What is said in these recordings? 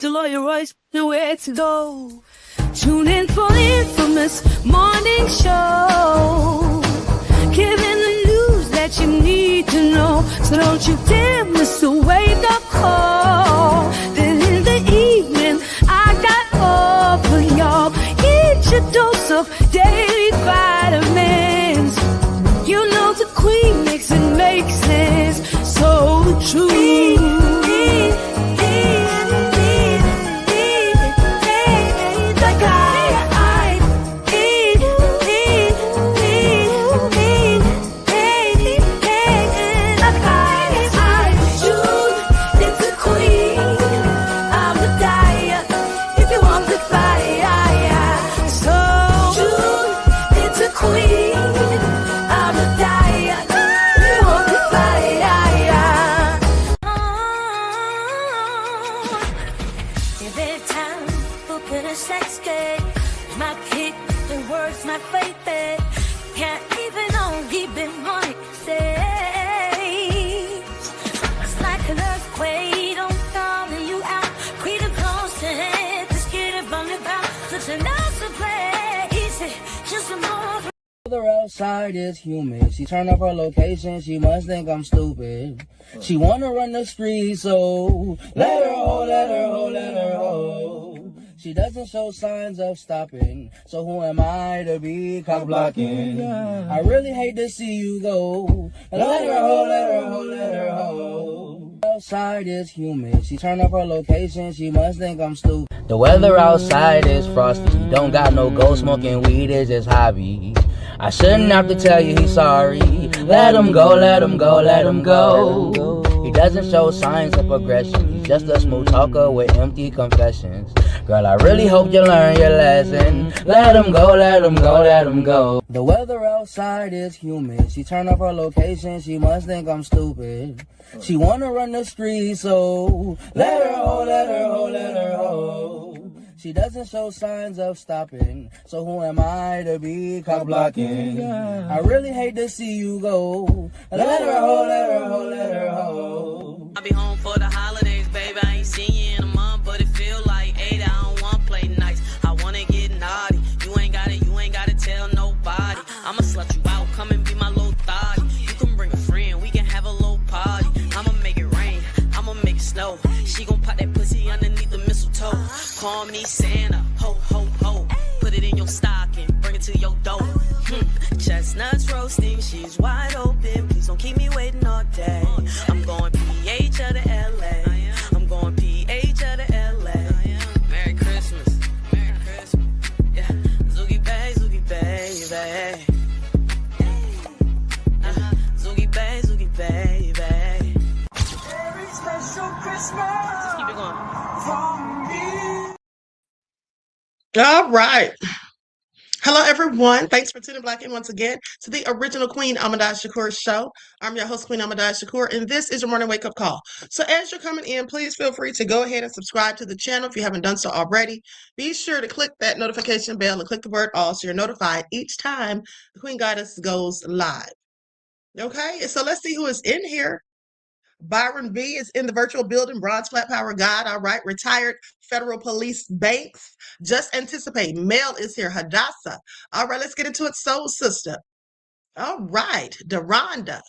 to lower your voice, nowhere to go. Tune in for the infamous morning show, giving the news that you need to know. So don't you dare miss a wake-up call. Then in the evening, I got all for y'all. Get your dose of daily vitamins. You know the Queen makes it make sense. So true. The outside is humid. She turned up her location. She must think I'm stupid. She wanna run the street, so let her ho, let her ho, let her ho. She doesn't show signs of stopping, so who am I to be cock blocking? I really hate to see you go. Let her ho, let her ho, let her ho. Outside is humid. She turned up her location. She must think I'm stupid. The weather outside is frosty. Don't got no go, smoking weed is his hobby. I shouldn't have to tell you he's sorry. Let him go, let him go, let him go. He doesn't show signs of progression. He's just a smooth talker with empty confessions. Girl, I really hope you learn your lesson. Let him go, let him go, let him go. The weather outside is humid. She turned up her location. She must think I'm stupid. She wanna run the street, so let her ho, let her ho, let her ho. She doesn't show signs of stopping, so who am I to be cock blocking? I really hate to see you go. Let her ho, let her ho, let her ho. I'll be home for the holidays, baby. I ain't seen you in a month, but it feel like 8. I don't wanna play nice. I wanna get naughty. You ain't gotta tell nobody. I'ma slut you out, come and be my little thotty. You can bring a friend, we can have a little party. I'ma make it rain, I'ma make it snow. She gon' pop that pussy underneath the mistletoe. Call me Santa, ho, ho, ho. Put it in your stocking, bring it to your door. Chestnuts roasting, she's wide open. Please don't keep me waiting all day. I'm going PH to the LA. I'm going PH to the LA. Merry Christmas, Merry Christmas. Yeah, Zoogie Bay, Zoogie Baby. Zoogie Bay, Zoogie Baby. Very special Christmas. Just keep it going. From me. All right. Hello, everyone. Thanks for tuning back in once again to the original Queen Ahmadiyyah Shakur show. I'm your host, Queen Ahmadiyyah Shakur, and this is your morning wake-up call. So as you're coming in, please feel free to go ahead and subscribe to the channel if you haven't done so already. Be sure to click that notification bell and click the word all so you're notified each time the Queen Goddess goes live. Okay, so let's see who is in here. Byron B is in the virtual building. Bronze Flat Power God. All right. Retired Federal Police Banks. Just anticipate. Mel is here. Hadassah. All right. Let's get into it. Soul Sister. All right. Deronda.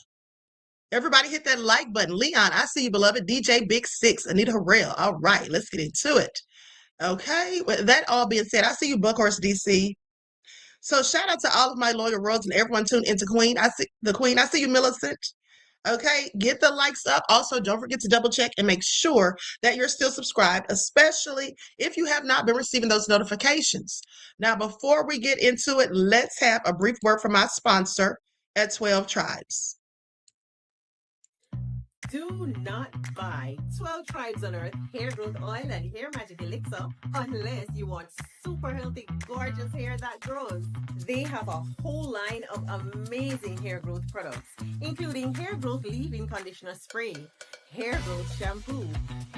Everybody hit that like button. Leon, I see you, beloved. DJ Big Six. Anita Harrell. All right. Let's get into it. Okay. With that all being said, I see you, Buckhorse DC. So shout out to all of my loyal roads and everyone tuned into Queen. I see the Queen. I see you, Millicent. Okay, get the likes up. Also, don't forget to double check and make sure that you're still subscribed, especially if you have not been receiving those notifications. Now, before we get into it, let's have a brief word from my sponsor at 12 Tribes. Do not buy 12 Tribes on Earth hair growth oil and hair magic elixir unless you want super healthy, gorgeous hair that grows. They have a whole line of amazing hair growth products, including hair growth leave-in conditioner spray, hair growth shampoo,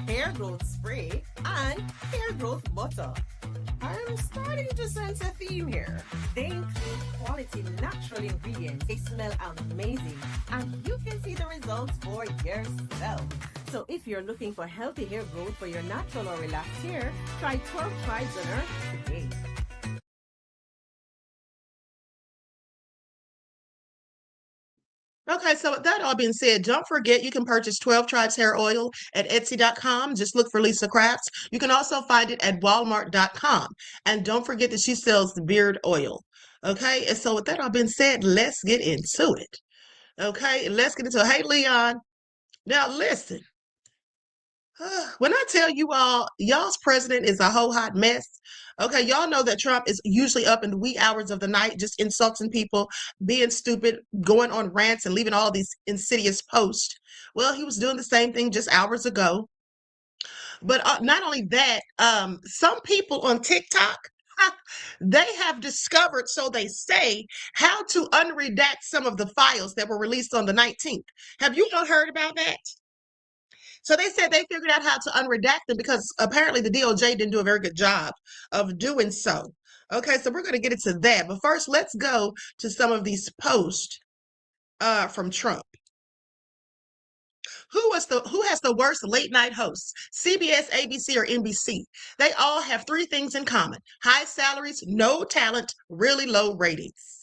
hair growth spray, and hair growth butter. All I'm starting to sense a theme here. They include quality natural ingredients. They smell amazing, and you can see the results for yourself. So if you're looking for healthy hair growth for your natural or relaxed hair, try 12 Tribes on Earth today. Okay, so with that all being said, don't forget you can purchase 12 Tribes Hair Oil at Etsy.com. Just look for Lisa Crafts. You can also find it at Walmart.com. And don't forget that she sells the beard oil. Okay, and so with that all being said, let's get into it. Okay, let's get into it. Hey, Leon. Now, listen. When I tell you all, y'all's president is a whole hot mess. Okay, y'all know that Trump is usually up in the wee hours of the night, just insulting people, being stupid, going on rants, and leaving all these insidious posts. Well, he was doing the same thing just hours ago. But not only that, some people on TikTok, they have discovered, so they say, how to unredact some of the files that were released on the 19th. Have you all heard about that? So they said they figured out how to unredact them because apparently the DOJ didn't do a very good job of doing so. Okay, so we're going to get into that. But first, let's go to some of these posts from Trump. Who has the worst late night hosts? CBS, ABC, or NBC? They all have three things in common: high salaries, no talent, really low ratings.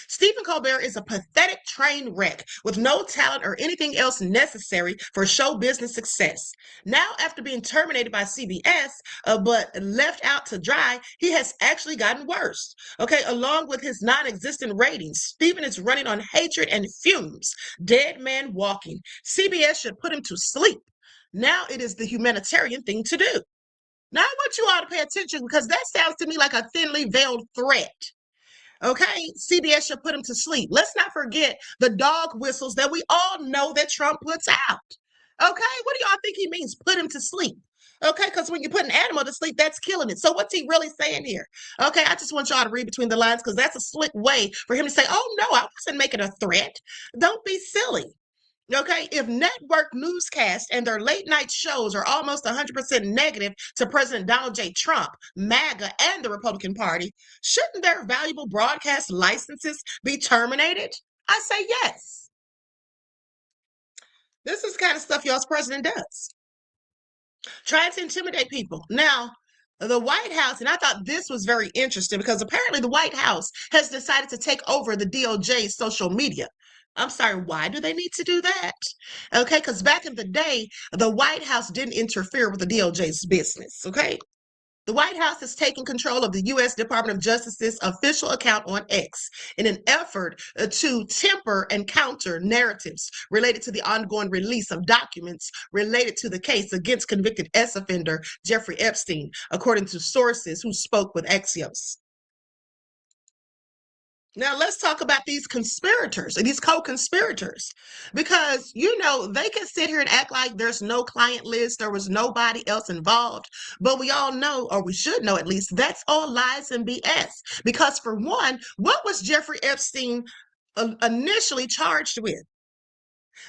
Stephen Colbert is a pathetic train wreck with no talent or anything else necessary for show business success. Now, after being terminated by CBS, but left out to dry, he has actually gotten worse. Okay, along with his non-existent ratings, Stephen is running on hatred and fumes. Dead man walking. CBS should put him to sleep. Now it is the humanitarian thing to do. Now I want you all to pay attention because that sounds to me like a thinly veiled threat. Okay, CBS should put him to sleep. Let's not forget the dog whistles that we all know that Trump puts out. Okay, what do y'all think he means? Put him to sleep. Okay, because when you put an animal to sleep, that's killing it. So what's he really saying here? Okay, I just want y'all to read between the lines because that's a slick way for him to say, oh no, I wasn't making a threat. Don't be silly. Okay, if network newscasts and their late night shows are almost 100% negative to President Donald J. Trump, MAGA, and the Republican Party, shouldn't their valuable broadcast licenses be terminated? I say yes. This is the kind of stuff y'all's president does. Trying to intimidate people. Now, the White House, and I thought this was very interesting because apparently the White House has decided to take over the DOJ's social media. I'm sorry, why do they need to do that? Okay, because back in the day, the White House didn't interfere with the DOJ's business, okay? The White House has taken control of the U.S. Department of Justice's official account on X in an effort to temper and counter narratives related to the ongoing release of documents related to the case against convicted ex-offender Jeffrey Epstein, according to sources who spoke with Axios. Now, let's talk about these conspirators, these co-conspirators, because, you know, they can sit here and act like there's no client list, there was nobody else involved. But we all know, or we should know at least, that's all lies and BS. Because for one, what was Jeffrey Epstein initially charged with?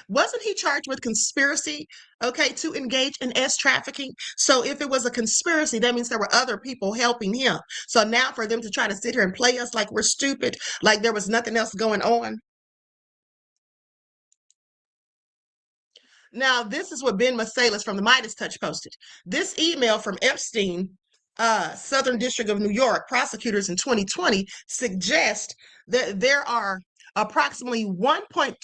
Wasn't he charged with conspiracy, okay, to engage in trafficking? So if it was a conspiracy, that means there were other people helping him. So now for them to try to sit here and play us like we're stupid, like there was nothing else going on. Now, this is what Ben Masalis from the Midas Touch posted. This email from Epstein, Southern District of New York prosecutors in 2020 suggest that there are approximately 1.2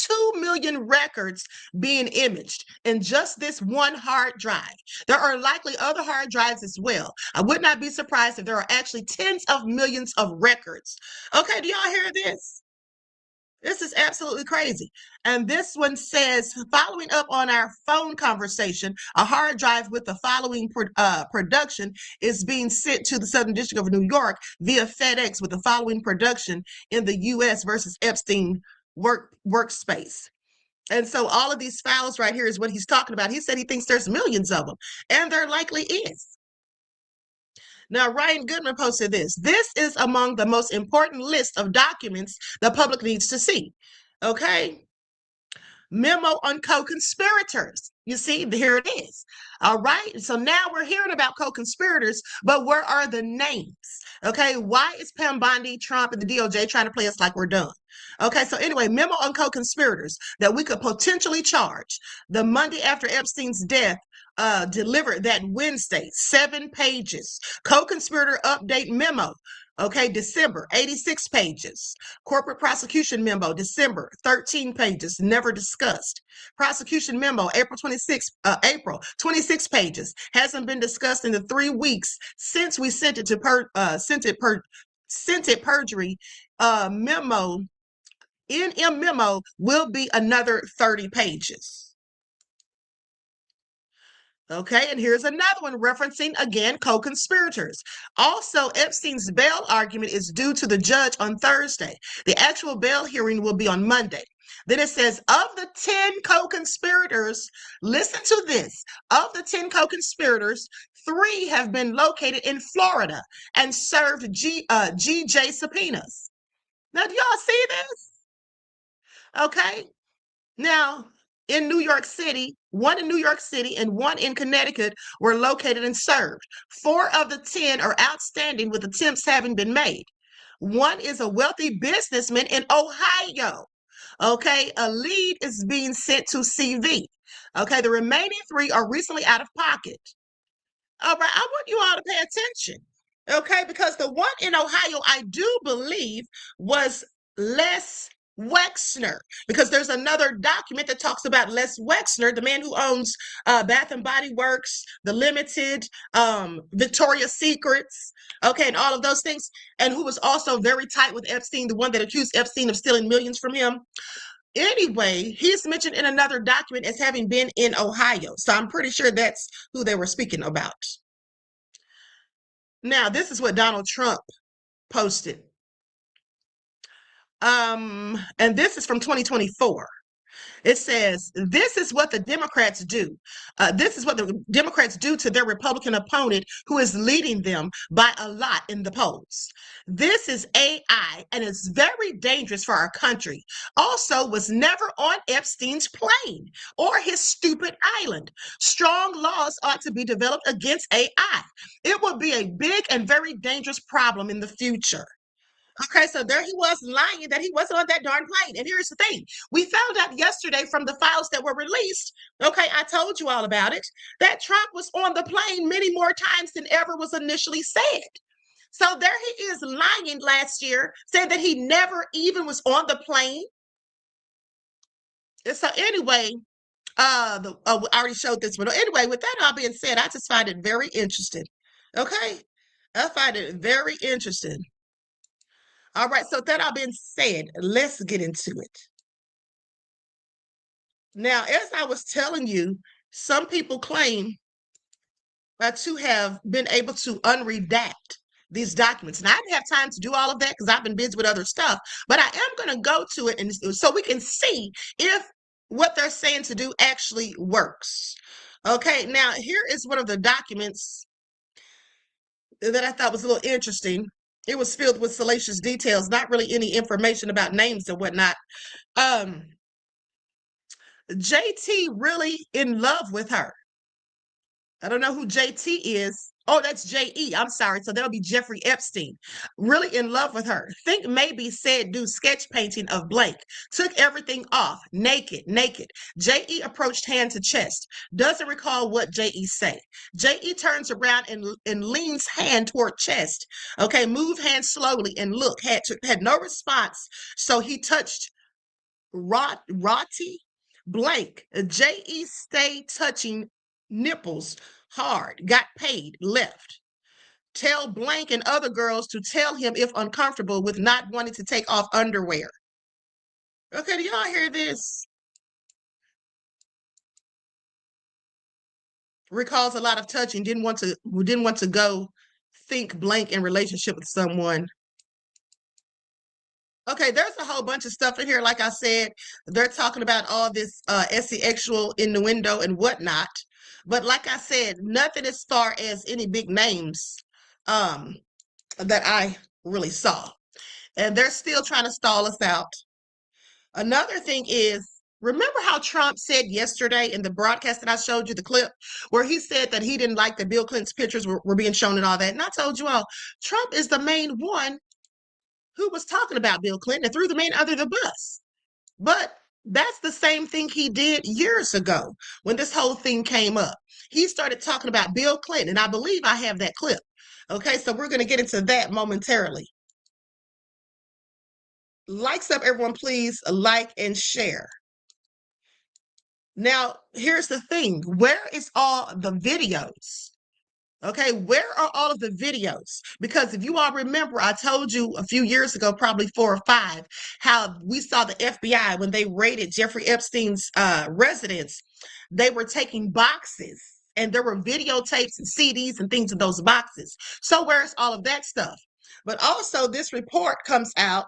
million records being imaged in just this one hard drive. There are likely other hard drives as well. I would not be surprised if there are actually tens of millions of records. Okay, do y'all hear this? This is absolutely crazy. And this one says, following up on our phone conversation, a hard drive with the following production is being sent to the Southern District of New York via FedEx with the following production in the U.S. versus Epstein workspace. And so all of these files right here is what he's talking about. He said he thinks there's millions of them, and there likely is. Now, Ryan Goodman posted this. This is among the most important list of documents the public needs to see. Okay. Memo on co-conspirators. You see, here it is. All right. So now we're hearing about co-conspirators, but where are the names? Okay. Why is Pam Bondi, Trump, and the DOJ trying to play us like we're done? Okay. So anyway, memo on co-conspirators that we could potentially charge the Monday after Epstein's death. Delivered that Wednesday, 7 pages. Co-conspirator update memo. Okay, December, 86 pages. Corporate prosecution memo, December, 13 pages, never discussed. Prosecution memo, April 26 pages. Hasn't been discussed in the 3 weeks since we sent it perjury. Memo, NM memo will be another 30 pages. Okay, and here's another one referencing again co-conspirators. Also, Epstein's bail argument is due to the judge on Thursday. The actual bail hearing will be on Monday. Then it says, of the 10 co-conspirators, listen to this, of the 10 co-conspirators, 3 have been located in Florida and served GJ subpoenas. Now, do y'all see this? Okay, now, in New York City, 1 in New York City and 1 in Connecticut were located and served. 4 of the 10 are outstanding with attempts having been made. 1 is a wealthy businessman in Ohio. Okay, a lead is being sent to CV. Okay, the remaining 3 are recently out of pocket. All right, I want you all to pay attention. Okay, because the 1 in Ohio, I do believe, was Les Wexner, because there's another document that talks about Les Wexner, the man who owns Bath and Body Works, The Limited, Victoria's Secrets, okay, and all of those things, and who was also very tight with Epstein, the one that accused Epstein of stealing millions from him. Anyway, he's mentioned in another document as having been in Ohio, so I'm pretty sure that's who they were speaking about. Now, this is what Donald Trump posted. And this is from 2024. It says, this is what the Democrats do. This is what the Democrats do to their Republican opponent who is leading them by a lot in the polls. This is AI and it's very dangerous for our country. Also was never on Epstein's plane or his stupid island. Strong laws ought to be developed against AI. It will be a big and very dangerous problem in the future. Okay, so there he was lying that he wasn't on that darn plane. And here's the thing. We found out yesterday from the files that were released, okay, I told you all about it, that Trump was on the plane many more times than ever was initially said. So there he is lying last year, saying that he never even was on the plane. And so anyway, I already showed this one. Anyway, with that all being said, I just find it very interesting. Okay, I find it very interesting. All right, so that all being said, let's get into it. Now, as I was telling you, some people claim to have been able to unredact these documents. And I didn't have time to do all of that because I've been busy with other stuff, but I am going to go to it and so we can see if what they're saying to do actually works. Okay, now here is one of the documents that I thought was a little interesting. It was filled with salacious details, not really any information about names and whatnot. JT really in love with her. I don't know who JT is. Oh, that's JE. I'm sorry. So that'll be Jeffrey Epstein. Really in love with her. Think maybe said do sketch painting of blank. Took everything off. Naked. JE approached hand to chest. Doesn't recall what JE say. JE turns around and leans hand toward chest. Okay, move hand slowly and look. Had no response. So he touched Rotty blank. JE stayed touching nipples hard, got paid, left. Tell blank and other girls to tell him if uncomfortable with not wanting to take off underwear. Okay, do y'all hear this? Recalls a lot of touching, didn't want to go think blank in relationship with someone. Okay, there's a whole bunch of stuff in here. Like I said, they're talking about all this sexual innuendo and whatnot. But like I said, nothing as far as any big names that I really saw. And they're still trying to stall us out. Another thing is Remember how Trump said yesterday in the broadcast that I showed you the clip where he said that he didn't like that Bill Clinton's pictures were being shown and all that? And I told you all, Trump is the main one who was talking about Bill Clinton and threw the man under the bus. But that's the same thing he did years ago when this whole thing came up. He started talking about Bill Clinton, and I believe I have that clip. Okay, so we're going to get into that momentarily. Likes up, everyone, please like and share. Now, here's the thing. Where is all the videos? Okay, where are all of the videos? Because if you all remember, I told you a few years ago, probably 4 or 5, how we saw the FBI when they raided Jeffrey Epstein's residence. They were taking boxes and there were videotapes and CDs and things in those boxes. So where's all of that stuff? But also this report came out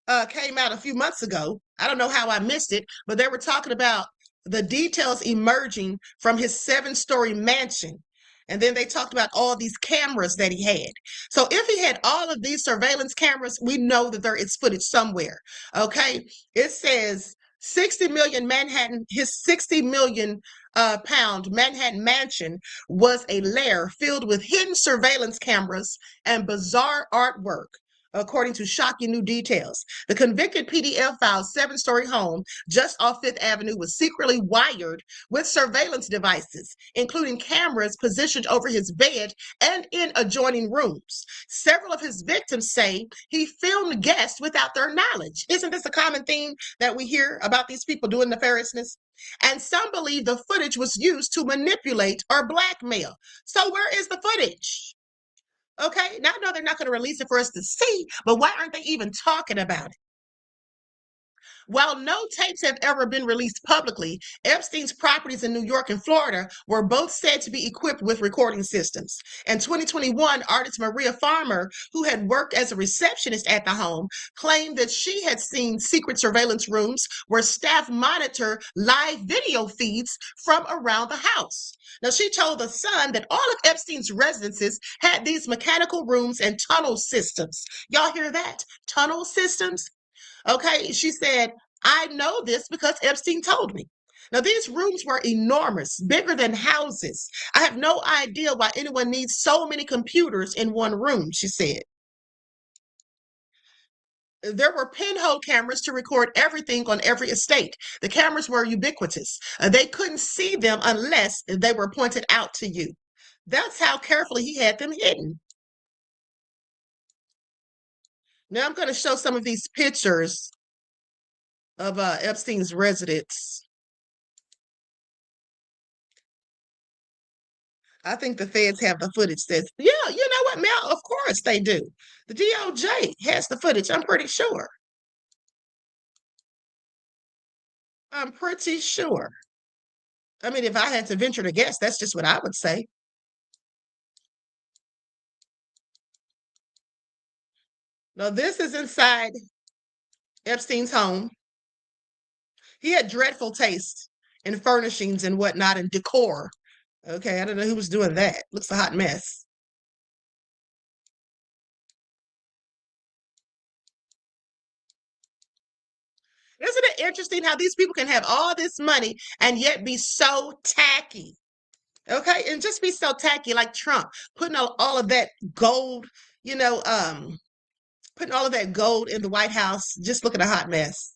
a few months ago. I don't know how I missed it, but they were talking about the details emerging from his 7-story mansion. And then they talked about all these cameras that he had. So if he had all of these surveillance cameras, we know that there is footage somewhere. Okay. It says 60 million Manhattan, his 60 million pound Manhattan mansion was a lair filled with hidden surveillance cameras and bizarre artwork. According to shocking new details, the convicted PDF file's 7-story home just off Fifth Avenue was secretly wired with surveillance devices, including cameras positioned over his bed and in adjoining rooms. Several of his victims say he filmed guests without their knowledge. Isn't this a common theme that we hear about these people doing nefariousness? And some believe the footage was used to manipulate or blackmail. So where is the footage? Okay, now I know they're not going to release it for us to see, but why aren't they even talking about it? While no tapes have ever been released publicly, Epstein's properties in New York and Florida were both said to be equipped with recording systems. In 2021, artist Maria Farmer, who had worked as a receptionist at the home, claimed that she had seen secret surveillance rooms where staff monitor live video feeds from around the house. Now, she told The Sun that all of Epstein's residences had these mechanical rooms and tunnel systems. Y'all hear that? Tunnel systems? Okay, she said, I know this because Epstein told me. Now, these rooms were enormous, bigger than houses. I have no idea why anyone needs so many computers in one room, she said. There were pinhole cameras to record everything on every estate. The cameras were ubiquitous. They couldn't see them unless they were pointed out to you. That's how carefully he had them hidden. Now I'm going to show some of these pictures of Epstein's residence. I think the feds have the footage that, yeah, you know what, Mel? Of course they do. The DOJ has the footage, I'm pretty sure. I'm pretty sure. I mean, if I had to venture to guess, that's just what I would say. Now, this is inside Epstein's home. He had dreadful taste in furnishings and whatnot and decor. Okay, I don't know who was doing that. Looks a hot mess. Isn't it interesting how these people can have all this money and yet be so tacky? Okay, and just be so tacky like Trump, putting all of that gold, putting all of that gold in the White House, just looking a hot mess.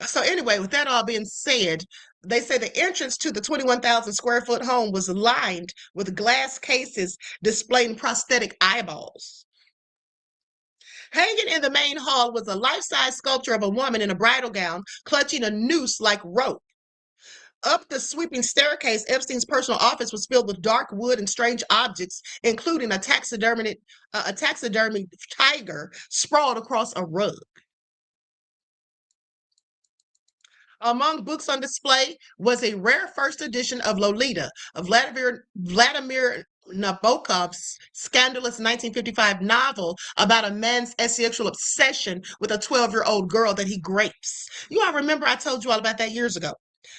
So anyway, with that all being said, they say the entrance to the 21,000 square foot home was lined with glass cases displaying prosthetic eyeballs. Hanging in the main hall was a life-size sculpture of a woman in a bridal gown clutching a noose-like rope. Up the sweeping staircase, Epstein's personal office was filled with dark wood and strange objects, including a taxidermied tiger sprawled across a rug. Among books on display was a rare first edition of Lolita, of Vladimir Nabokov's scandalous 1955 novel about a man's sexual obsession with a 12-year-old girl that he grapes. You all remember I told you all about that years ago.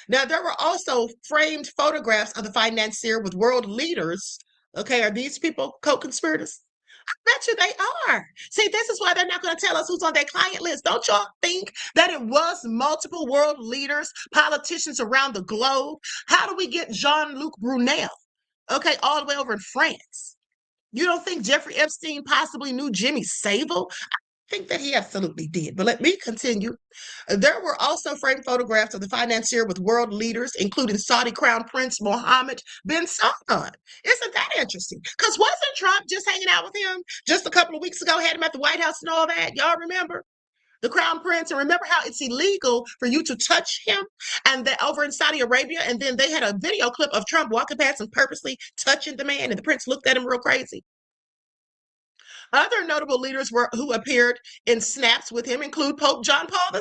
Now, there were also framed photographs of the financier with world leaders. Okay, are these people co-conspirators? Bet you they are. See, this is why they're not going to tell us who's on their client list. Don't y'all think that it was multiple world leaders, politicians around the globe? How do we get Jean-Luc Brunel? Okay, all the way over in France. You don't think Jeffrey Epstein possibly knew Jimmy Savile? Think that he absolutely did. But let me continue. There were also framed photographs of the financier with world leaders, including Saudi Crown Prince Mohammed bin Salman. Isn't that interesting? Because wasn't Trump just hanging out with him just a couple of weeks ago, had him at the White House and all that? Y'all remember? The Crown Prince, and remember how it's illegal for you to touch him, and that over in Saudi Arabia, and then they had a video clip of Trump walking past and purposely touching the man, and the prince looked at him real crazy. Other notable leaders who appeared in snaps with him include Pope John Paul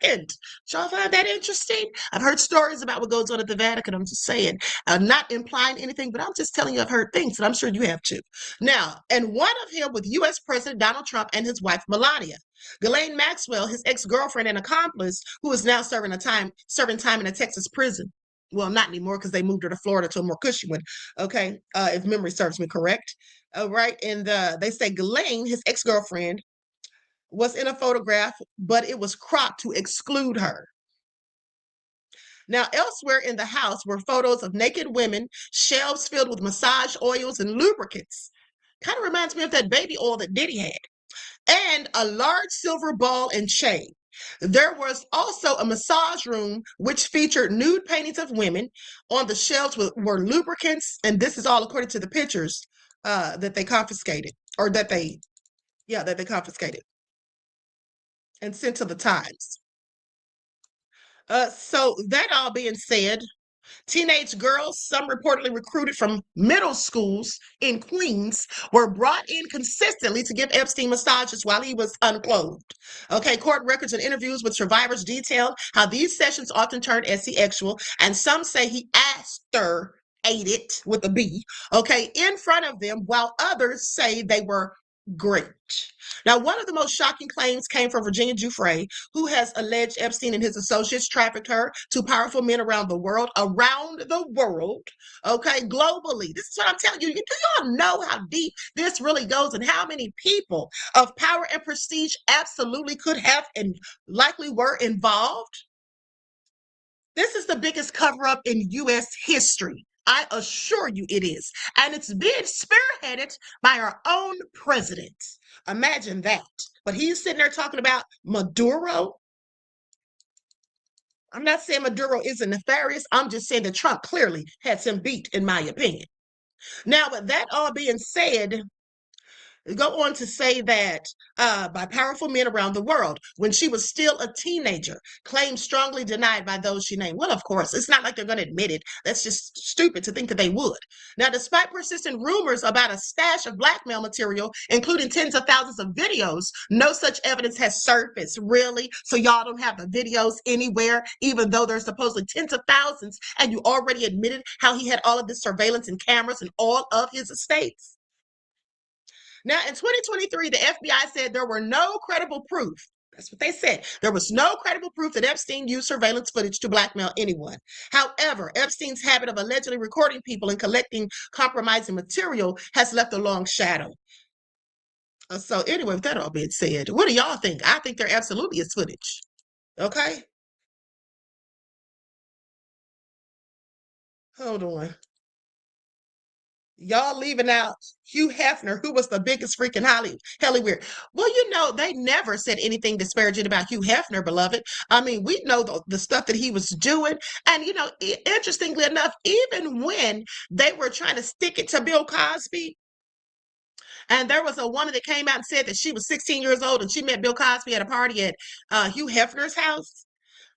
II. Y'all find that interesting? I've heard stories about what goes on at the Vatican. I'm just saying, not implying anything, but I'm just telling you I've heard things, and I'm sure you have too. Now, and one of him with U.S. President Donald Trump and his wife Melania. Ghislaine Maxwell, his ex-girlfriend and accomplice, who is now serving time in a Texas prison. Well, not anymore because they moved her to Florida to a more cushy one. Okay, if memory serves me correct. Right, and they say Ghislaine, his ex-girlfriend, was in a photograph, but it was cropped to exclude her. Now, elsewhere in the house were photos of naked women, shelves filled with massage oils and lubricants. Kind of reminds me of that baby oil that Diddy had. And a large silver ball and chain. There was also a massage room which featured nude paintings of women. On the shelves were lubricants, and this is all according to the pictures that they confiscated, or that they confiscated and sent to the Times. So that all being said, teenage girls, some reportedly recruited from middle schools in Queens, were brought in consistently to give Epstein massages while he was unclothed. Okay, court records and interviews with survivors detailed how these sessions often turned sexual, and some say he ate it with a B, okay, in front of them, while others say they were great. Now, one of the most shocking claims came from Virginia Giuffre, who has alleged Epstein and his associates trafficked her to powerful men around the world, okay, globally. This is what I'm telling you. Do y'all know how deep this really goes, and how many people of power and prestige absolutely could have and likely were involved? This is the biggest cover-up in U.S. history. I assure you it is. And it's being spearheaded by our own president. Imagine that. But he's sitting there talking about Maduro. I'm not saying Maduro isn't nefarious. I'm just saying that Trump clearly had some beat, in my opinion. Now, with that all being said, go on to say that by powerful men around the world, when she was still a teenager, claims strongly denied by those she named. Well, of course, it's not like they're going to admit it. That's just stupid to think that they would. Now, despite persistent rumors about a stash of blackmail material, including tens of thousands of videos, no such evidence has surfaced, really. So y'all don't have the videos anywhere, even though there's supposedly tens of thousands, and you already admitted how he had all of this surveillance and cameras and all of his estates. Now, in 2023, the FBI said there were no credible proof. That's what they said. There was no credible proof that Epstein used surveillance footage to blackmail anyone. However, Epstein's habit of allegedly recording people and collecting compromising material has left a long shadow. So anyway, with that all being said, what do y'all think? I think there absolutely is footage. Okay? Hold on. Y'all leaving out Hugh Hefner, who was the biggest freaking Hollywood. Well, you know, they never said anything disparaging about Hugh Hefner, beloved. I mean, we know the stuff that he was doing. And, you know, interestingly enough, even when they were trying to stick it to Bill Cosby, and there was a woman that came out and said that she was 16 years old and she met Bill Cosby at a party at Hugh Hefner's house.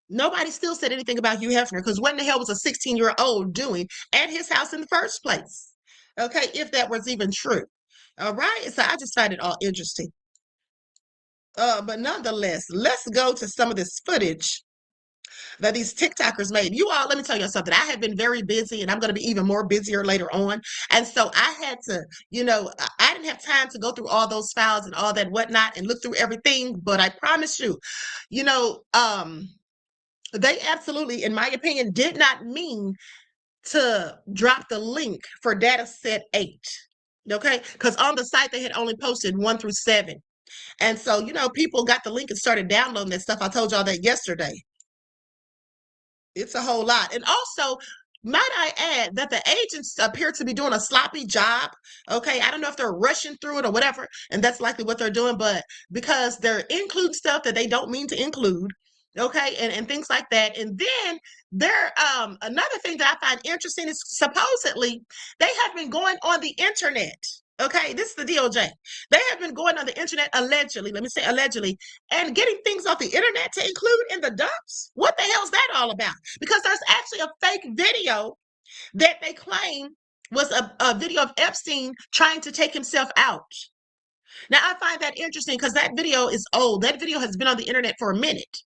Nobody still said anything about Hugh Hefner, because what in the hell was a 16-year-old doing at his house in the first place? Okay, if that was even true. All right, so I just find it all interesting. But nonetheless, let's go to some of this footage that these TikTokers made. You all, let me tell you something. I have been very busy, and I'm going to be even more busier later on. And so I had to, you know, I didn't have time to go through all those files and all that whatnot and look through everything. But I promise you, you know, they absolutely, in my opinion, did not mean to drop the link for data set 8. Okay, because on the site they had only posted 1 through 7. And so, people got the link and started downloading that stuff. I told y'all that yesterday. It's a whole lot. And also, might I add that the agents appear to be doing a sloppy job. Okay, I don't know if they're rushing through it or whatever, and that's likely what they're doing, but because they're including stuff that they don't mean to include, okay, and things like that. And then another thing that I find interesting is supposedly they have been going on the internet. Okay, this is the DOJ. They have been going on the internet allegedly, let me say allegedly, and getting things off the internet to include in the dumps. What the hell's that all about? Because there's actually a fake video that they claim was a video of Epstein trying to take himself out. Now, I find that interesting because that video is old. That video has been on the internet for a minute.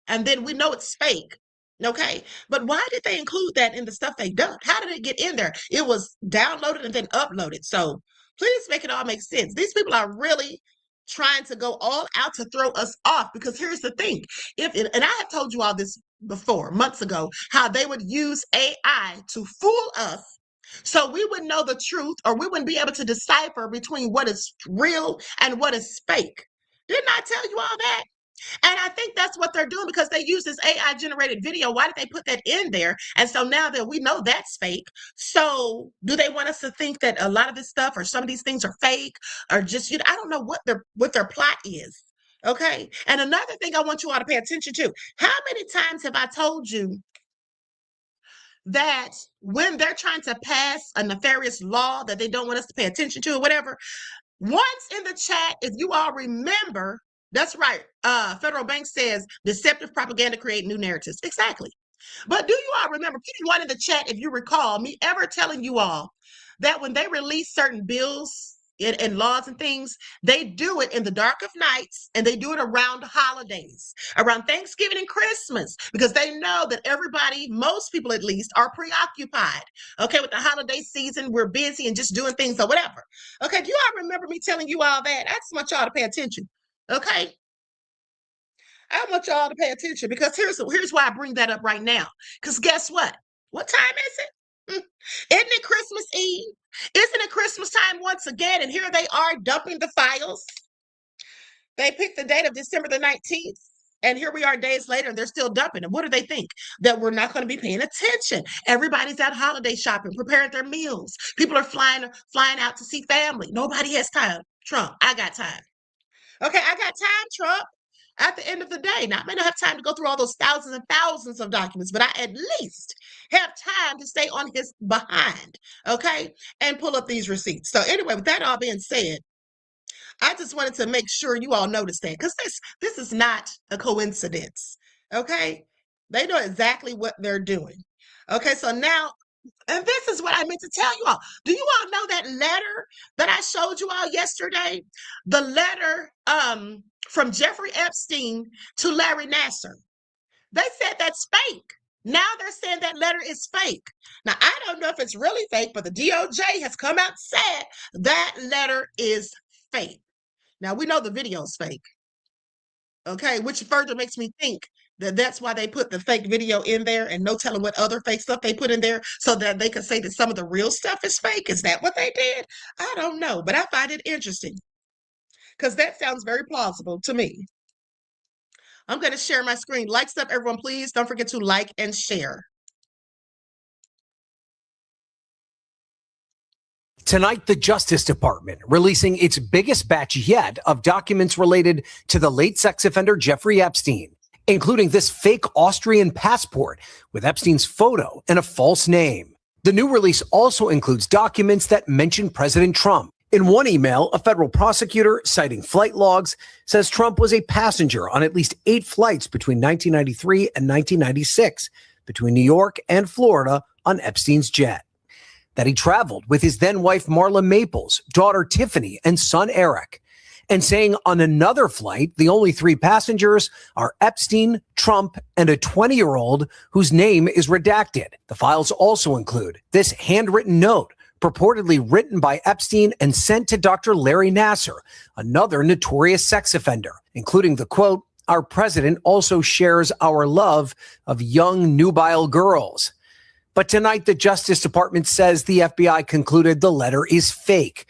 And then we know it's fake. Okay. But why did they include that in the stuff they dumped? How did it get in there? It was downloaded and then uploaded. So please make it all make sense. These people are really trying to go all out to throw us off, because here's the thing. And I have told you all this before, months ago, how they would use AI to fool us so we wouldn't know the truth, or we wouldn't be able to decipher between what is real and what is fake. Didn't I tell you all that? And I think that's what they're doing, because they use this AI generated video. Why did they put that in there? And so now that we know that's fake, so do they want us to think that a lot of this stuff or some of these things are fake, or just, I don't know what their plot is. Okay. And another thing I want you all to pay attention to, how many times have I told you that when they're trying to pass a nefarious law that they don't want us to pay attention to or whatever, once in the chat, if you all remember, that's right. Federal Bank says deceptive propaganda create new narratives. Exactly. But do you all remember, put one in the chat if you recall me ever telling you all that when they release certain bills and laws and things, they do it in the dark of nights, and they do it around holidays, around Thanksgiving and Christmas, because they know that everybody, most people at least, are preoccupied. Okay, with the holiday season, we're busy and just doing things or whatever. Okay, do you all remember me telling you all that? I just want y'all to pay attention. Okay. I want y'all to pay attention, because here's why I bring that up right now. Because guess what? What time is it? Isn't it Christmas Eve? Isn't it Christmas time once again? And here they are dumping the files. They picked the date of December the 19th. And here we are days later, and they're still dumping. And what do they think? That we're not going to be paying attention. Everybody's out holiday shopping, preparing their meals. People are flying out to see family. Nobody has time. Trump, I got time. Okay, I got time, Trump. At the end of the day, now I may not have time to go through all those thousands and thousands of documents, but I at least have time to stay on his behind, okay, and pull up these receipts. So anyway, with that all being said, I just wanted to make sure you all notice that, because this is not a coincidence, okay? They know exactly what they're doing. Okay, so now, and this is what I meant to tell you all. Do you all know that letter that I showed you all yesterday? The letter from Jeffrey Epstein to Larry Nassar. They said that's fake. Now they're saying that letter is fake. Now, I don't know if it's really fake, but the DOJ has come out and said that letter is fake. Now, we know the video is fake. Okay, which further makes me think that that's why they put the fake video in there, and no telling what other fake stuff they put in there, so that they could say that some of the real stuff is fake. Is that what they did? I don't know, but I find it interesting, because that sounds very plausible to me. I'm going to share my screen. Like stuff, everyone, please. Don't forget to like and share. Tonight, the Justice Department releasing its biggest batch yet of documents related to the late sex offender Jeffrey Epstein, including this fake Austrian passport with Epstein's photo and a false name. The new release also includes documents that mention President Trump. In one email, a federal prosecutor, citing flight logs, says Trump was a passenger on at least 8 flights between 1993 and 1996, between New York and Florida on Epstein's jet. That he traveled with his then-wife Marla Maples, daughter Tiffany, and son Eric. And saying on another flight, the only 3 passengers are Epstein, Trump, and a 20-year-old whose name is redacted. The files also include this handwritten note, purportedly written by Epstein and sent to Dr. Larry Nassar, another notorious sex offender, including the quote, "Our president also shares our love of young nubile girls." But tonight, the Justice Department says the FBI concluded the letter is fake,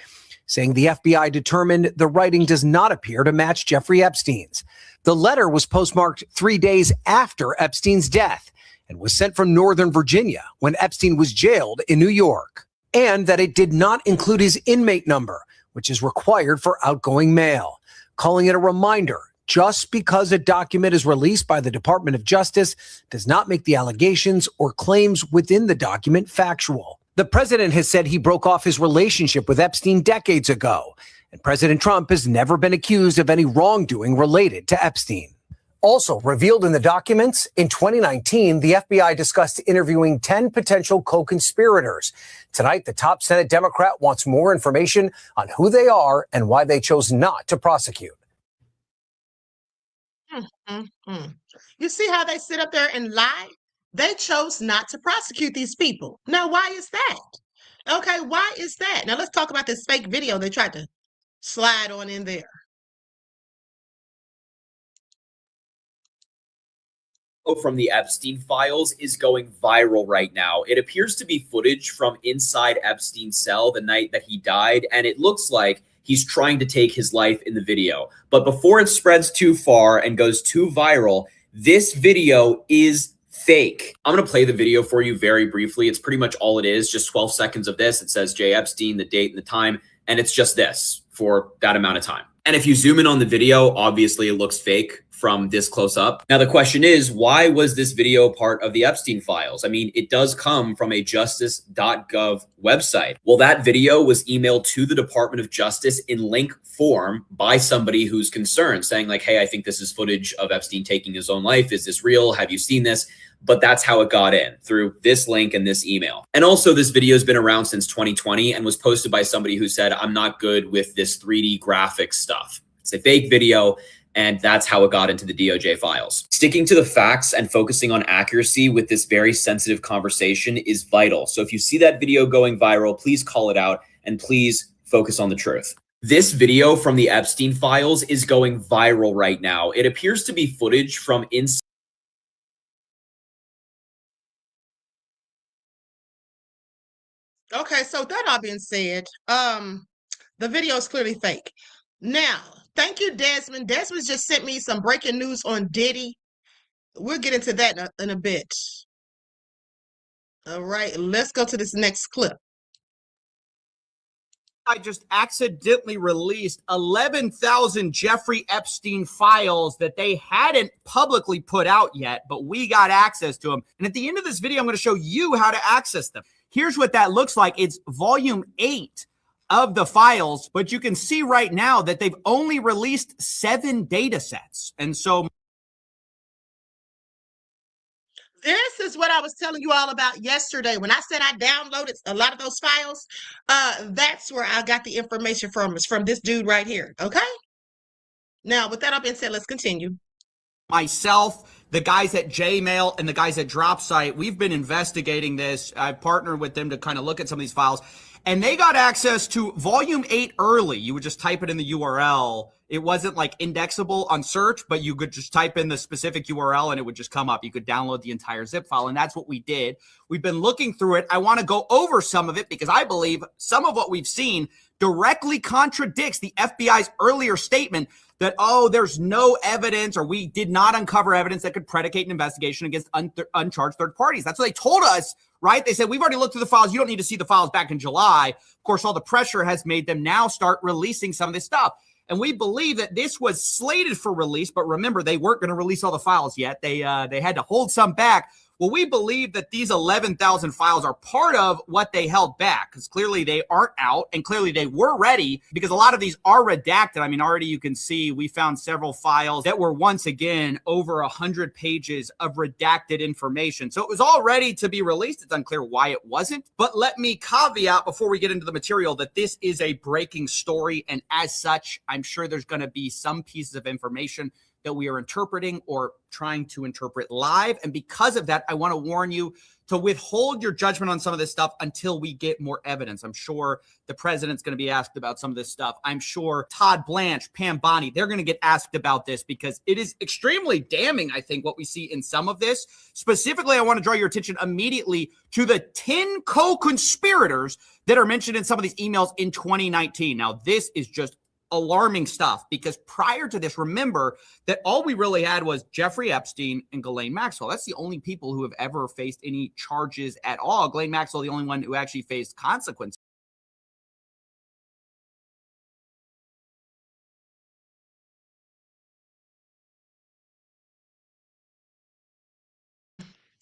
saying the FBI determined the writing does not appear to match Jeffrey Epstein's. The letter was postmarked 3 days after Epstein's death and was sent from Northern Virginia when Epstein was jailed in New York, and that it did not include his inmate number, which is required for outgoing mail, calling it a reminder. Just because a document is released by the Department of Justice does not make the allegations or claims within the document factual. The president has said he broke off his relationship with Epstein decades ago, and President Trump has never been accused of any wrongdoing related to Epstein. Also revealed in the documents, in 2019, the FBI discussed interviewing 10 potential co-conspirators. Tonight, the top Senate Democrat wants more information on who they are and why they chose not to prosecute. You see how they sit up there and lie? They chose not to prosecute these people. Now, why is that? Okay, why is that? Now, let's talk about this fake video they tried to slide on in there. From the Epstein files is going viral right now. It appears to be footage from inside Epstein's cell the night that he died, and it looks like he's trying to take his life in the video. But before it spreads too far and goes too viral, this video is fake. I'm going to play the video for you very briefly. It's pretty much all it is, just 12 seconds of this. It says J. Epstein, the date and the time, and it's just this for that amount of time. And if you zoom in on the video, obviously it looks fake from this close up. Now, the question is, why was this video part of the Epstein files? I mean, it does come from a justice.gov website. Well, that video was emailed to the Department of Justice in link form by somebody who's concerned, saying like, hey, I think this is footage of Epstein taking his own life. Is this real? Have you seen this? But that's how it got in, through this link and this email. And also, this video has been around since 2020 and was posted by somebody who said, I'm not good with this 3D graphics stuff. It's a fake video, and that's how it got into the DOJ files. Sticking to the facts and focusing on accuracy with this very sensitive conversation is vital. So if you see that video going viral, please call it out and please focus on the truth. This video from the Epstein files is going viral right now. It appears to be footage from inside. Okay, so that all being said, the video is clearly fake. Now, thank you, Desmond. Desmond just sent me some breaking news on Diddy. We'll get into that in a bit. All right, let's go to this next clip. I just accidentally released 11,000 Jeffrey Epstein files that they hadn't publicly put out yet, but we got access to them. And at the end of this video, I'm going to show you how to access them. Here's what that looks like. It's volume 8 of the files, but you can see right now that they've only released 7 data sets. And so this is what I was telling you all about yesterday. When I said I downloaded a lot of those files, that's where I got the information from. It's from this dude right here, okay? Now, with that all being said, let's continue. Myself, the guys at Jmail, and the guys at DropSite, we've been investigating this. I partnered with them to kind of look at some of these files, and they got access to volume 8 early. You would just type it in the URL. It wasn't like indexable on search, but you could just type in the specific URL and it would just come up. You could download the entire zip file, and that's what we did. We've been looking through it. I want to go over some of it because I believe some of what we've seen directly contradicts the FBI's earlier statement that, oh, there's no evidence, or we did not uncover evidence that could predicate an investigation against uncharged third parties. That's what they told us, right? They said, we've already looked through the files. You don't need to see the files back in July. Of course, all the pressure has made them now start releasing some of this stuff. And we believe that this was slated for release, but remember, they weren't going to release all the files yet. They had to hold some back. Well, we believe that these 11,000 files are part of what they held back, because clearly they aren't out, and clearly they were ready, because a lot of these are redacted. I mean, already you can see we found several files that were, once again, over 100 pages of redacted information. So it was all ready to be released. It's unclear why it wasn't. But let me caveat before we get into the material that this is a breaking story, and as such, I'm sure there's going to be some pieces of information that we are interpreting or trying to interpret live. And because of that, I want to warn you to withhold your judgment on some of this stuff until we get more evidence. I'm sure the president's going to be asked about some of this stuff. I'm sure Todd Blanche, Pam Bondi, they're going to get asked about this because it is extremely damning, I think, what we see in some of this. Specifically, I want to draw your attention immediately to the 10 co-conspirators that are mentioned in some of these emails in 2019. Now, this is just alarming stuff because prior to this, remember that all we really had was Jeffrey Epstein and Ghislaine Maxwell. That's the only people who have ever faced any charges at all. Ghislaine Maxwell, the only one who actually faced consequences.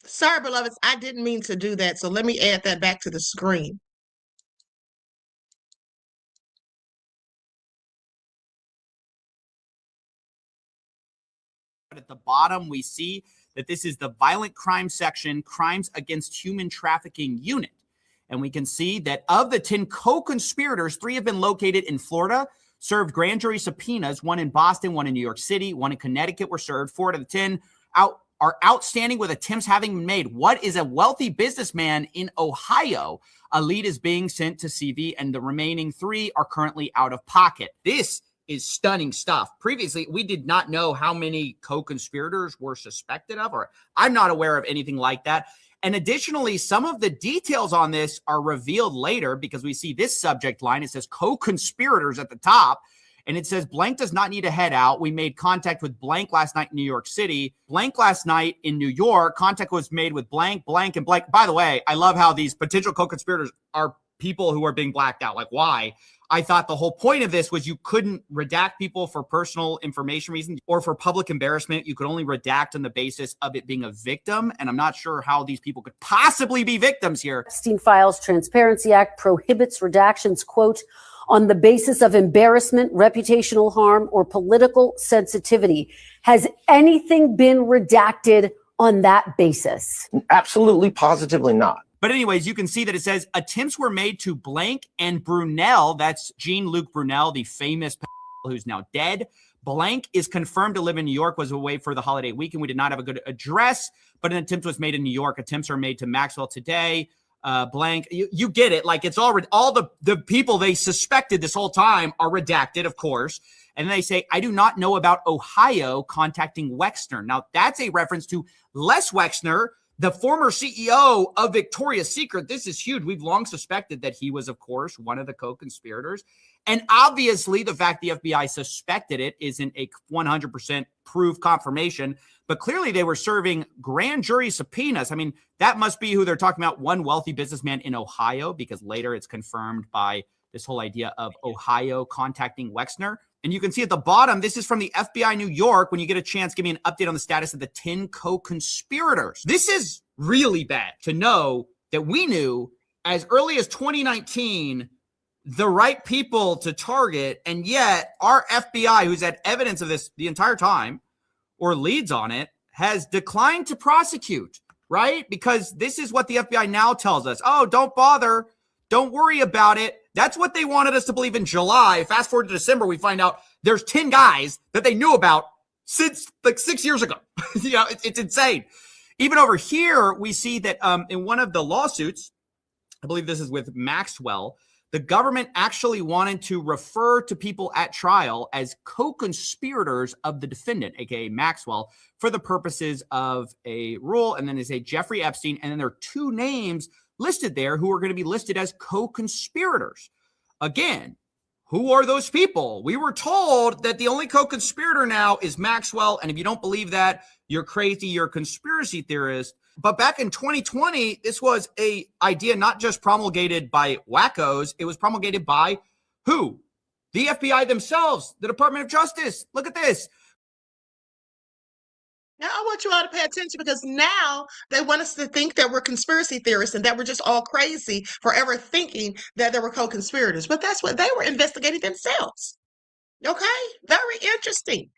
Sorry, beloveds, I didn't mean to do that. So let me add that back to the screen. At the bottom, we see that this is the violent crime section, crimes against human trafficking unit. And we can see that of the 10 co-conspirators, 3 have been located in Florida, served grand jury subpoenas, 1 in Boston, 1 in New York City, 1 in Connecticut were served. 4 out of the 10 are outstanding with attempts having been made. What is a wealthy businessman in Ohio? A lead is being sent to CV, and the remaining 3 are currently out of pocket. This is stunning stuff. Previously, we did not know how many co-conspirators were suspected of, or I'm not aware of anything like that. And additionally, some of the details on this are revealed later because we see this subject line. It says co-conspirators at the top, and it says blank does not need to head out. We made contact with blank last night in New York City. Blank last night in New York. Contact was made with blank, blank, and blank. By the way, I love how these potential co-conspirators are people who are being blacked out. Like, why? I thought the whole point of this was you couldn't redact people for personal information reasons or for public embarrassment. You could only redact on the basis of it being a victim. And I'm not sure how these people could possibly be victims here. Epstein Files Transparency Act prohibits redactions, quote, on the basis of embarrassment, reputational harm, or political sensitivity. Has anything been redacted on that basis? Absolutely, positively not. But anyways, you can see that it says attempts were made to blank and Brunel. That's Jean-Luc Brunel, the famous who's now dead. Blank is confirmed to live in New York, was away for the holiday weekend. We did not have a good address, but an attempt was made in New York. Attempts are made to Maxwell today. Blank, you get it. Like, it's all the people they suspected this whole time are redacted, of course. And they say, I do not know about Ohio contacting Wexner. Now, that's a reference to Les Wexner, the former CEO of Victoria's Secret. This is huge. We've long suspected that he was, of course, one of the co-conspirators. And obviously, the fact the FBI suspected it isn't a 100% proof confirmation. But clearly, they were serving grand jury subpoenas. I mean, that must be who they're talking about, one wealthy businessman in Ohio, because later it's confirmed by this whole idea of Ohio contacting Wexner. And you can see at the bottom, this is from the FBI New York. When you get a chance, give me an update on the status of the 10 co-conspirators. This is really bad to know that we knew as early as 2019 the right people to target, and yet our FBI, who's had evidence of this the entire time or leads on it, has declined to prosecute, right? Because this is what the FBI now tells us. Oh, don't bother. Don't worry about it. That's what they wanted us to believe in July. Fast forward to December, we find out there's 10 guys that they knew about since like 6 years ago. It's insane. Even over here, we see that in one of the lawsuits, I believe this is with Maxwell, the government actually wanted to refer to people at trial as co-conspirators of the defendant, aka Maxwell, for the purposes of a rule. And then they say Jeffrey Epstein, and then there are 2 names listed there who are going to be listed as co-conspirators. Again, who are those people? We were told that the only co-conspirator now is Maxwell, and if you don't believe that, you're crazy, you're a conspiracy theorist. But back in 2020, this was an idea not just promulgated by wackos, it was promulgated by who? The FBI themselves, the Department of Justice. Look at this. Now, I want you all to pay attention because now they want us to think that we're conspiracy theorists and that we're just all crazy forever thinking that there were co-conspirators. But that's what they were investigating themselves. Okay? Very interesting.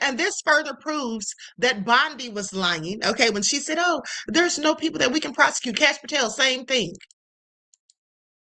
And this further proves that Bondi was lying, okay, when she said, oh, there's no people that we can prosecute. Cash Patel, same thing.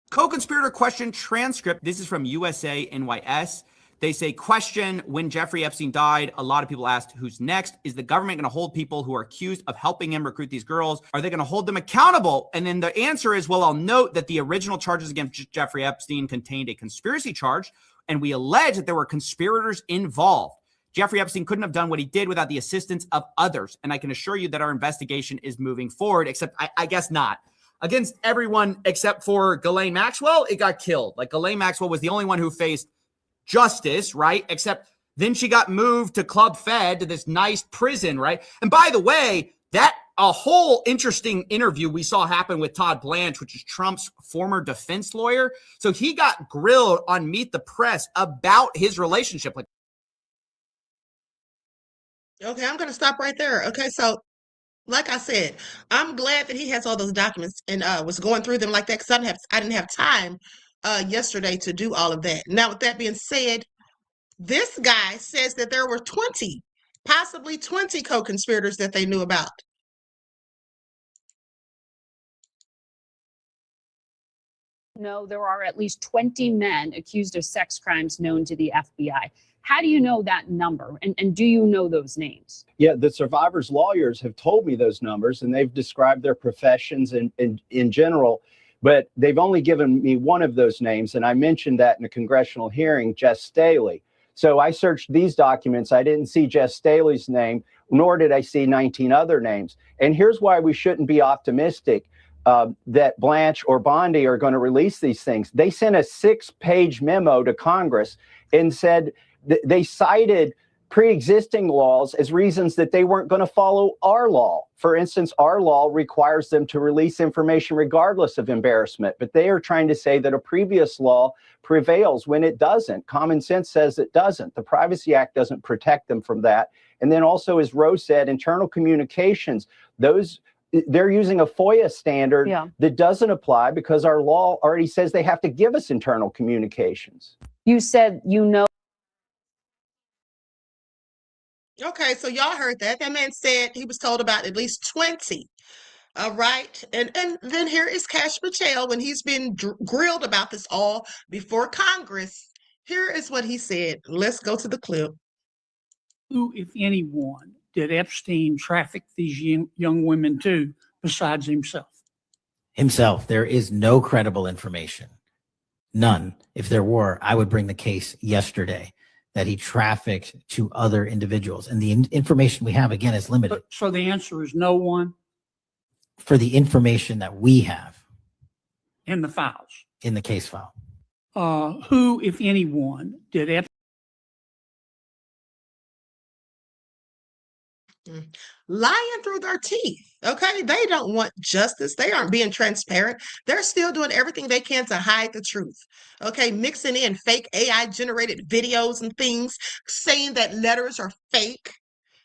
Co-conspirator question transcript. This is from USA NYS. They say, question, when Jeffrey Epstein died, a lot of people asked, who's next? Is the government going to hold people who are accused of helping him recruit these girls? Are they going to hold them accountable? And then the answer is, well, I'll note that the original charges against Jeffrey Epstein contained a conspiracy charge, and we allege that there were conspirators involved. Jeffrey Epstein couldn't have done what he did without the assistance of others. And I can assure you that our investigation is moving forward, except I guess not. Against everyone except for Ghislaine Maxwell, it got killed. Like, Ghislaine Maxwell was the only one who faced justice, right? Except then she got moved to Club Fed, to this nice prison, right? And by the way, that a whole interesting interview we saw happen with Todd Blanche, which is Trump's former defense lawyer. So he got grilled on Meet the Press about his relationship. Like, Okay, I'm going to stop right there. Okay, so like I said, I'm glad that he has all those documents and was going through them like that, because I didn't have time yesterday to do all of that. Now, with that being said, this guy says that there were 20, possibly 20 co-conspirators that they knew about. No, there are at least 20 men accused of sex crimes known to the FBI. How do you know that number? And do you know those names? Yeah, the survivors' lawyers have told me those numbers, and they've described their professions in general, but they've only given me one of those names, and I mentioned that in a congressional hearing, Jess Staley. So I searched these documents. I didn't see Jess Staley's name, nor did I see 19 other names. And here's why we shouldn't be optimistic that Blanche or Bondi are going to release these things. They sent a 6-page memo to Congress and said they cited pre-existing laws as reasons that they weren't going to follow our law. For instance, our law requires them to release information regardless of embarrassment, but they are trying to say that a previous law prevails when it doesn't. Common sense says it doesn't. The Privacy Act doesn't protect them from that. And then also, as Rose said, internal communications, they're using a FOIA standard that doesn't apply because our law already says they have to give us internal communications. You said you know. Okay, so y'all heard that. That man said he was told about at least 20. All right. And then here is Cash Patel when he's been grilled about this all before Congress. Here is what he said. Let's go to the clip. Who, if anyone, did Epstein traffic these young women to besides himself? Himself. There is no credible information. None. If there were, I would bring the case yesterday that he trafficked to other individuals. And the information we have, again, is limited. So the answer is no one? For the information that we have. In the files? In the case file. Who, if anyone, did Epstein? Lying through their teeth. Okay, they don't want justice. They aren't being transparent. They're still doing everything they can to hide the truth. Okay, mixing in fake AI generated videos and things, saying that letters are fake.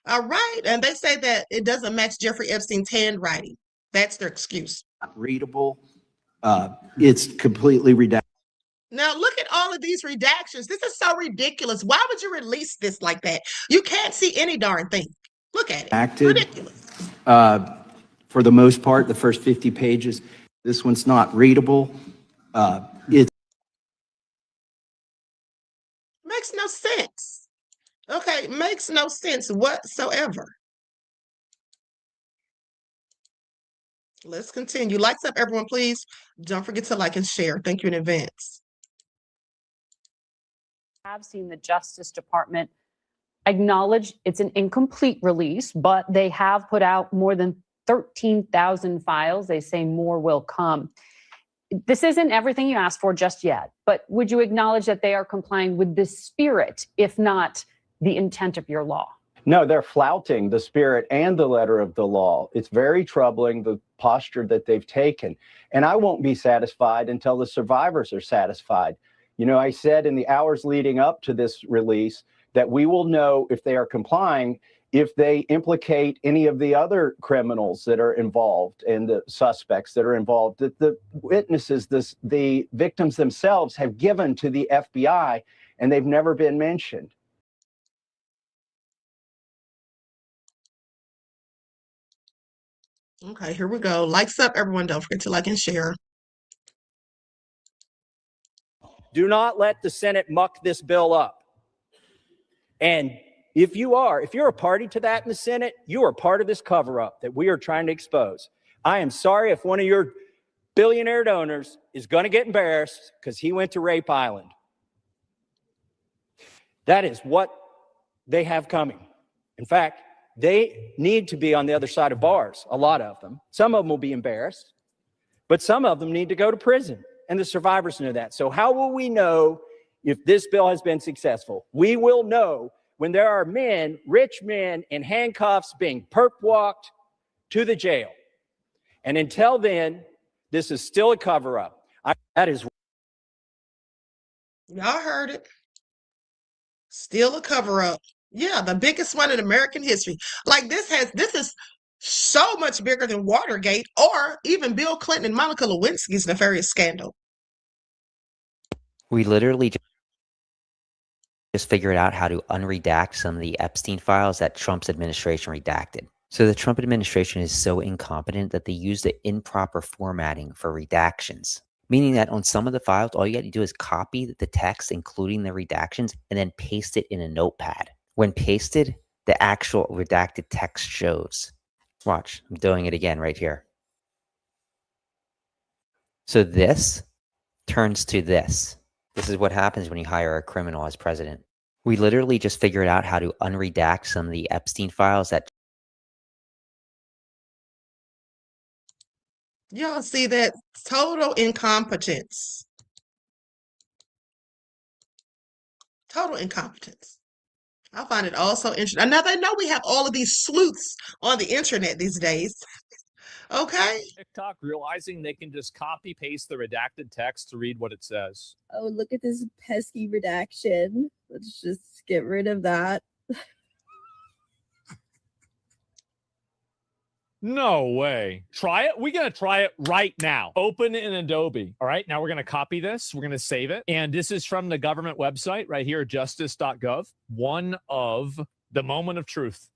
All right, and they say that it doesn't match Jeffrey Epstein's handwriting. That's their excuse. Readable. It's completely redacted. Now, look at all of these redactions. This is so ridiculous. Why would you release this like that? You can't see any darn thing. Look at it. Acted, ridiculous. For the most part, the first 50 pages. This one's not readable. It makes no sense. Okay, makes no sense whatsoever. Let's continue. Lights up, everyone, please. Don't forget to like and share. Thank you in advance. I've seen the Justice Department acknowledge it's an incomplete release, but they have put out more than 13,000 files. They say more will come. This isn't everything you asked for just yet, but would you acknowledge that they are complying with the spirit, if not the intent of your law? No, they're flouting the spirit and the letter of the law. It's very troubling, the posture that they've taken. And I won't be satisfied until the survivors are satisfied. You know, I said in the hours leading up to this release that we will know if they are complying if they implicate any of the other criminals that are involved and the suspects that are involved, that the witnesses, the victims themselves have given to the FBI, and they've never been mentioned. Okay, here we go. Lights up, everyone. Don't forget to like and share. Do not let the Senate muck this bill up. And if you're a party to that in the Senate, you are part of this cover-up that we are trying to expose. I am sorry if one of your billionaire donors is going to get embarrassed because he went to Rape Island. That is what they have coming. In fact, they need to be on the other side of bars, a lot of them. Some of them will be embarrassed, but some of them need to go to prison, and the survivors know that. So how will we know if this bill has been successful? We will know when there are men, rich men in handcuffs being perp walked to the jail. And until then, this is still a cover-up. That is. Y'all heard it. Still a cover-up. Yeah, the biggest one in American history. Like this is so much bigger than Watergate or even Bill Clinton and Monica Lewinsky's nefarious scandal. We literally just figured out how to unredact some of the Epstein files that Trump's administration redacted. So the Trump administration is so incompetent that they used the improper formatting for redactions, meaning that on some of the files, all you got to do is copy the text, including the redactions, and then paste it in a notepad. When pasted, the actual redacted text shows. Watch, I'm doing it again right here. So this turns to this. This is what happens when you hire a criminal as president. We literally just figured out how to unredact some of the Epstein files that. Y'all see that? Total incompetence. Total incompetence. I find it also interesting. Now they know we have all of these sleuths on the internet these days. Okay. TikTok realizing they can just copy paste the redacted text to read what it says. Oh, look at this pesky redaction. Let's just get rid of that. No way. Try it. We're going to try it right now. Open in Adobe. All right. Now we're going to copy this. We're going to save it. And this is from the government website right here, justice.gov. One of the moment of truth.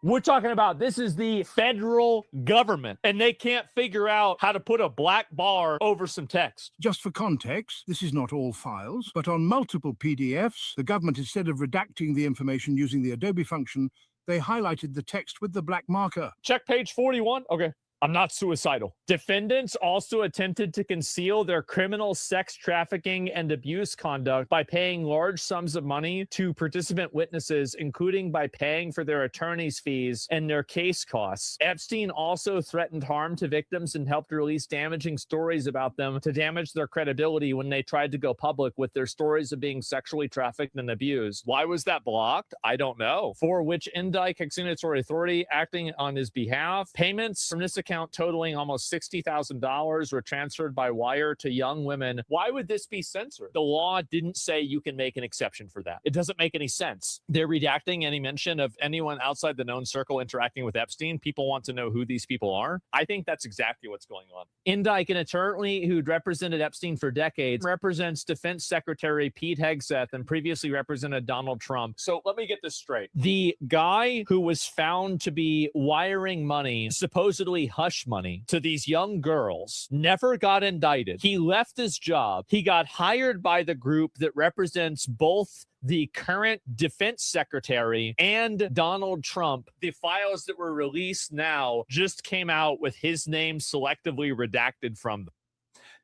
We're talking about this is the federal government, and they can't figure out how to put a black bar over some text. Just for context, this is not all files, but on multiple PDFs, the government, instead of redacting the information using the Adobe function, they highlighted the text with the black marker. Check page 41. Okay. I'm not suicidal. Defendants also attempted to conceal their criminal sex trafficking and abuse conduct by paying large sums of money to participant witnesses, including by paying for their attorney's fees and their case costs. Epstein also threatened harm to victims and helped release damaging stories about them to damage their credibility when they tried to go public with their stories of being sexually trafficked and abused. Why was that blocked? I don't know. For which Indictment Executory Authority acting on his behalf, payments from this account totaling almost $60,000 were transferred by wire to young women. Why would this be censored? The law didn't say you can make an exception for that. It doesn't make any sense. They're redacting any mention of anyone outside the known circle interacting with Epstein. People want to know who these people are. I think that's exactly what's going on. Indictment, an attorney who'd represented Epstein for decades, represents Defense Secretary Pete Hegseth and previously represented Donald Trump. So let me get this straight. The guy who was found to be wiring money, supposedly hush money, to these young girls never got indicted. He left his job. He got hired by the group that represents both the current defense secretary and Donald Trump. The files that were released now just came out with his name selectively redacted from them.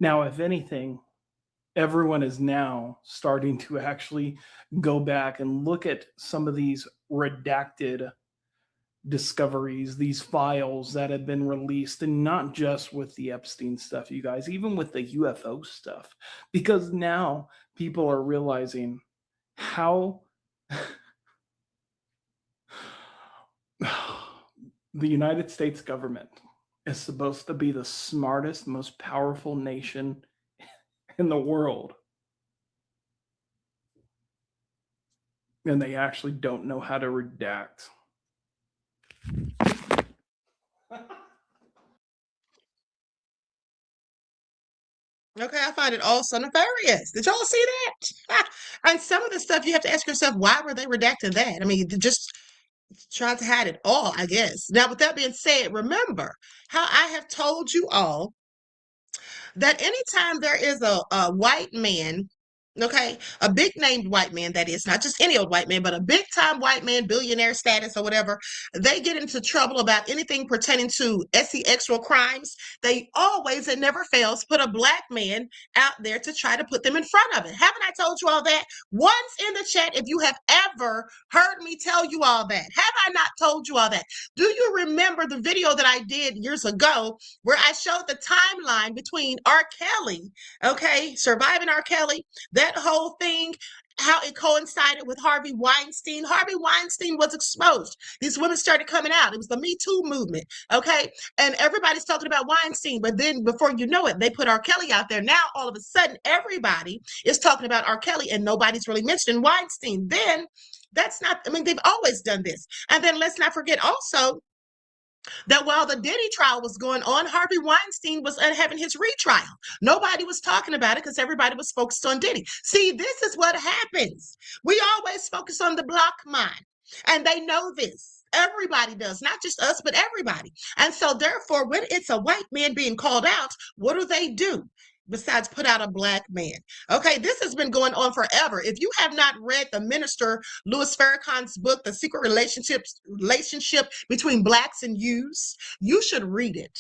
Now, if anything, everyone is now starting to actually go back and look at some of these redacted discoveries, these files that have been released, and not just with the Epstein stuff, you guys, even with the UFO stuff, because now people are realizing how the United States government is supposed to be the smartest, most powerful nation in the world. And they actually don't know how to redact. Okay, I find it also nefarious. Did y'all see that? And some of the stuff you have to ask yourself, why were they redacting that? I mean, just trying to hide it all, I guess. Now, with that being said, remember how I have told you all that anytime there is a white man Okay, a big named white man, that is, not just any old white man, but a big time white man, billionaire status or whatever, they get into trouble about anything pertaining to sexual crimes. They always, it never fails, put a black man out there to try to put them in front of it. Haven't I told you all that? Once in the chat, if you have ever heard me tell you all that. Have I not told you all that? Do you remember the video that I did years ago where I showed the timeline between R. Kelly, okay, surviving R. Kelly, that whole thing, how it coincided with Harvey Weinstein. Harvey Weinstein was exposed. These women started coming out. It was the Me Too movement, okay? And everybody's talking about Weinstein, but then before you know it, they put R. Kelly out there. Now, all of a sudden, everybody is talking about R. Kelly and nobody's really mentioning Weinstein. Then, that's not, I mean, they've always done this. And then let's not forget also that while the Diddy trial was going on, Harvey Weinstein was having his retrial. Nobody was talking about it because everybody was focused on Diddy. See, this is what happens. We always focus on the block mind, and they know this. Everybody does, not just us, but everybody. And so therefore, when it's a white man being called out, what do? Besides put out a black man. Okay, this has been going on forever. If you have not read the minister Louis Farrakhan's book, The Secret Relationship Between Blacks and Yous, you should read it.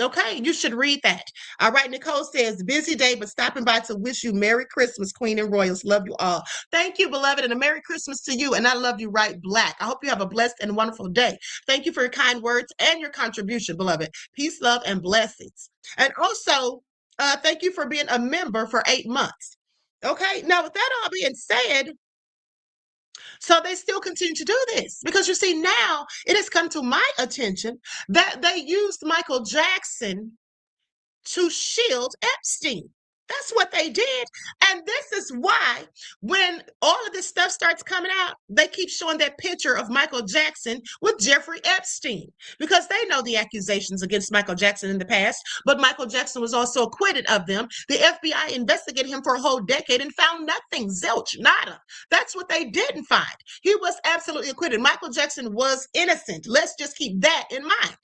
Okay, you should read that. All right, Nicole says, busy day, but stopping by to wish you Merry Christmas, Queen and Royals. Love you all. Thank you, beloved, and a Merry Christmas to you. And I love you right black. I hope you have a blessed and wonderful day. Thank you for your kind words and your contribution, beloved. Peace, love, and blessings. And also, thank you for being a member for 8 months. Okay, now with that all being said, so they still continue to do this because you see now it has come to my attention that they used Michael Jackson to shield Epstein. That's what they did. And this is why when all of this stuff starts coming out, they keep showing that picture of Michael Jackson with Jeffrey Epstein because they know the accusations against Michael Jackson in the past, but Michael Jackson was also acquitted of them. The FBI investigated him for a whole decade and found nothing, zilch, nada. That's what they didn't find. He was absolutely acquitted. Michael Jackson was innocent. Let's just keep that in mind.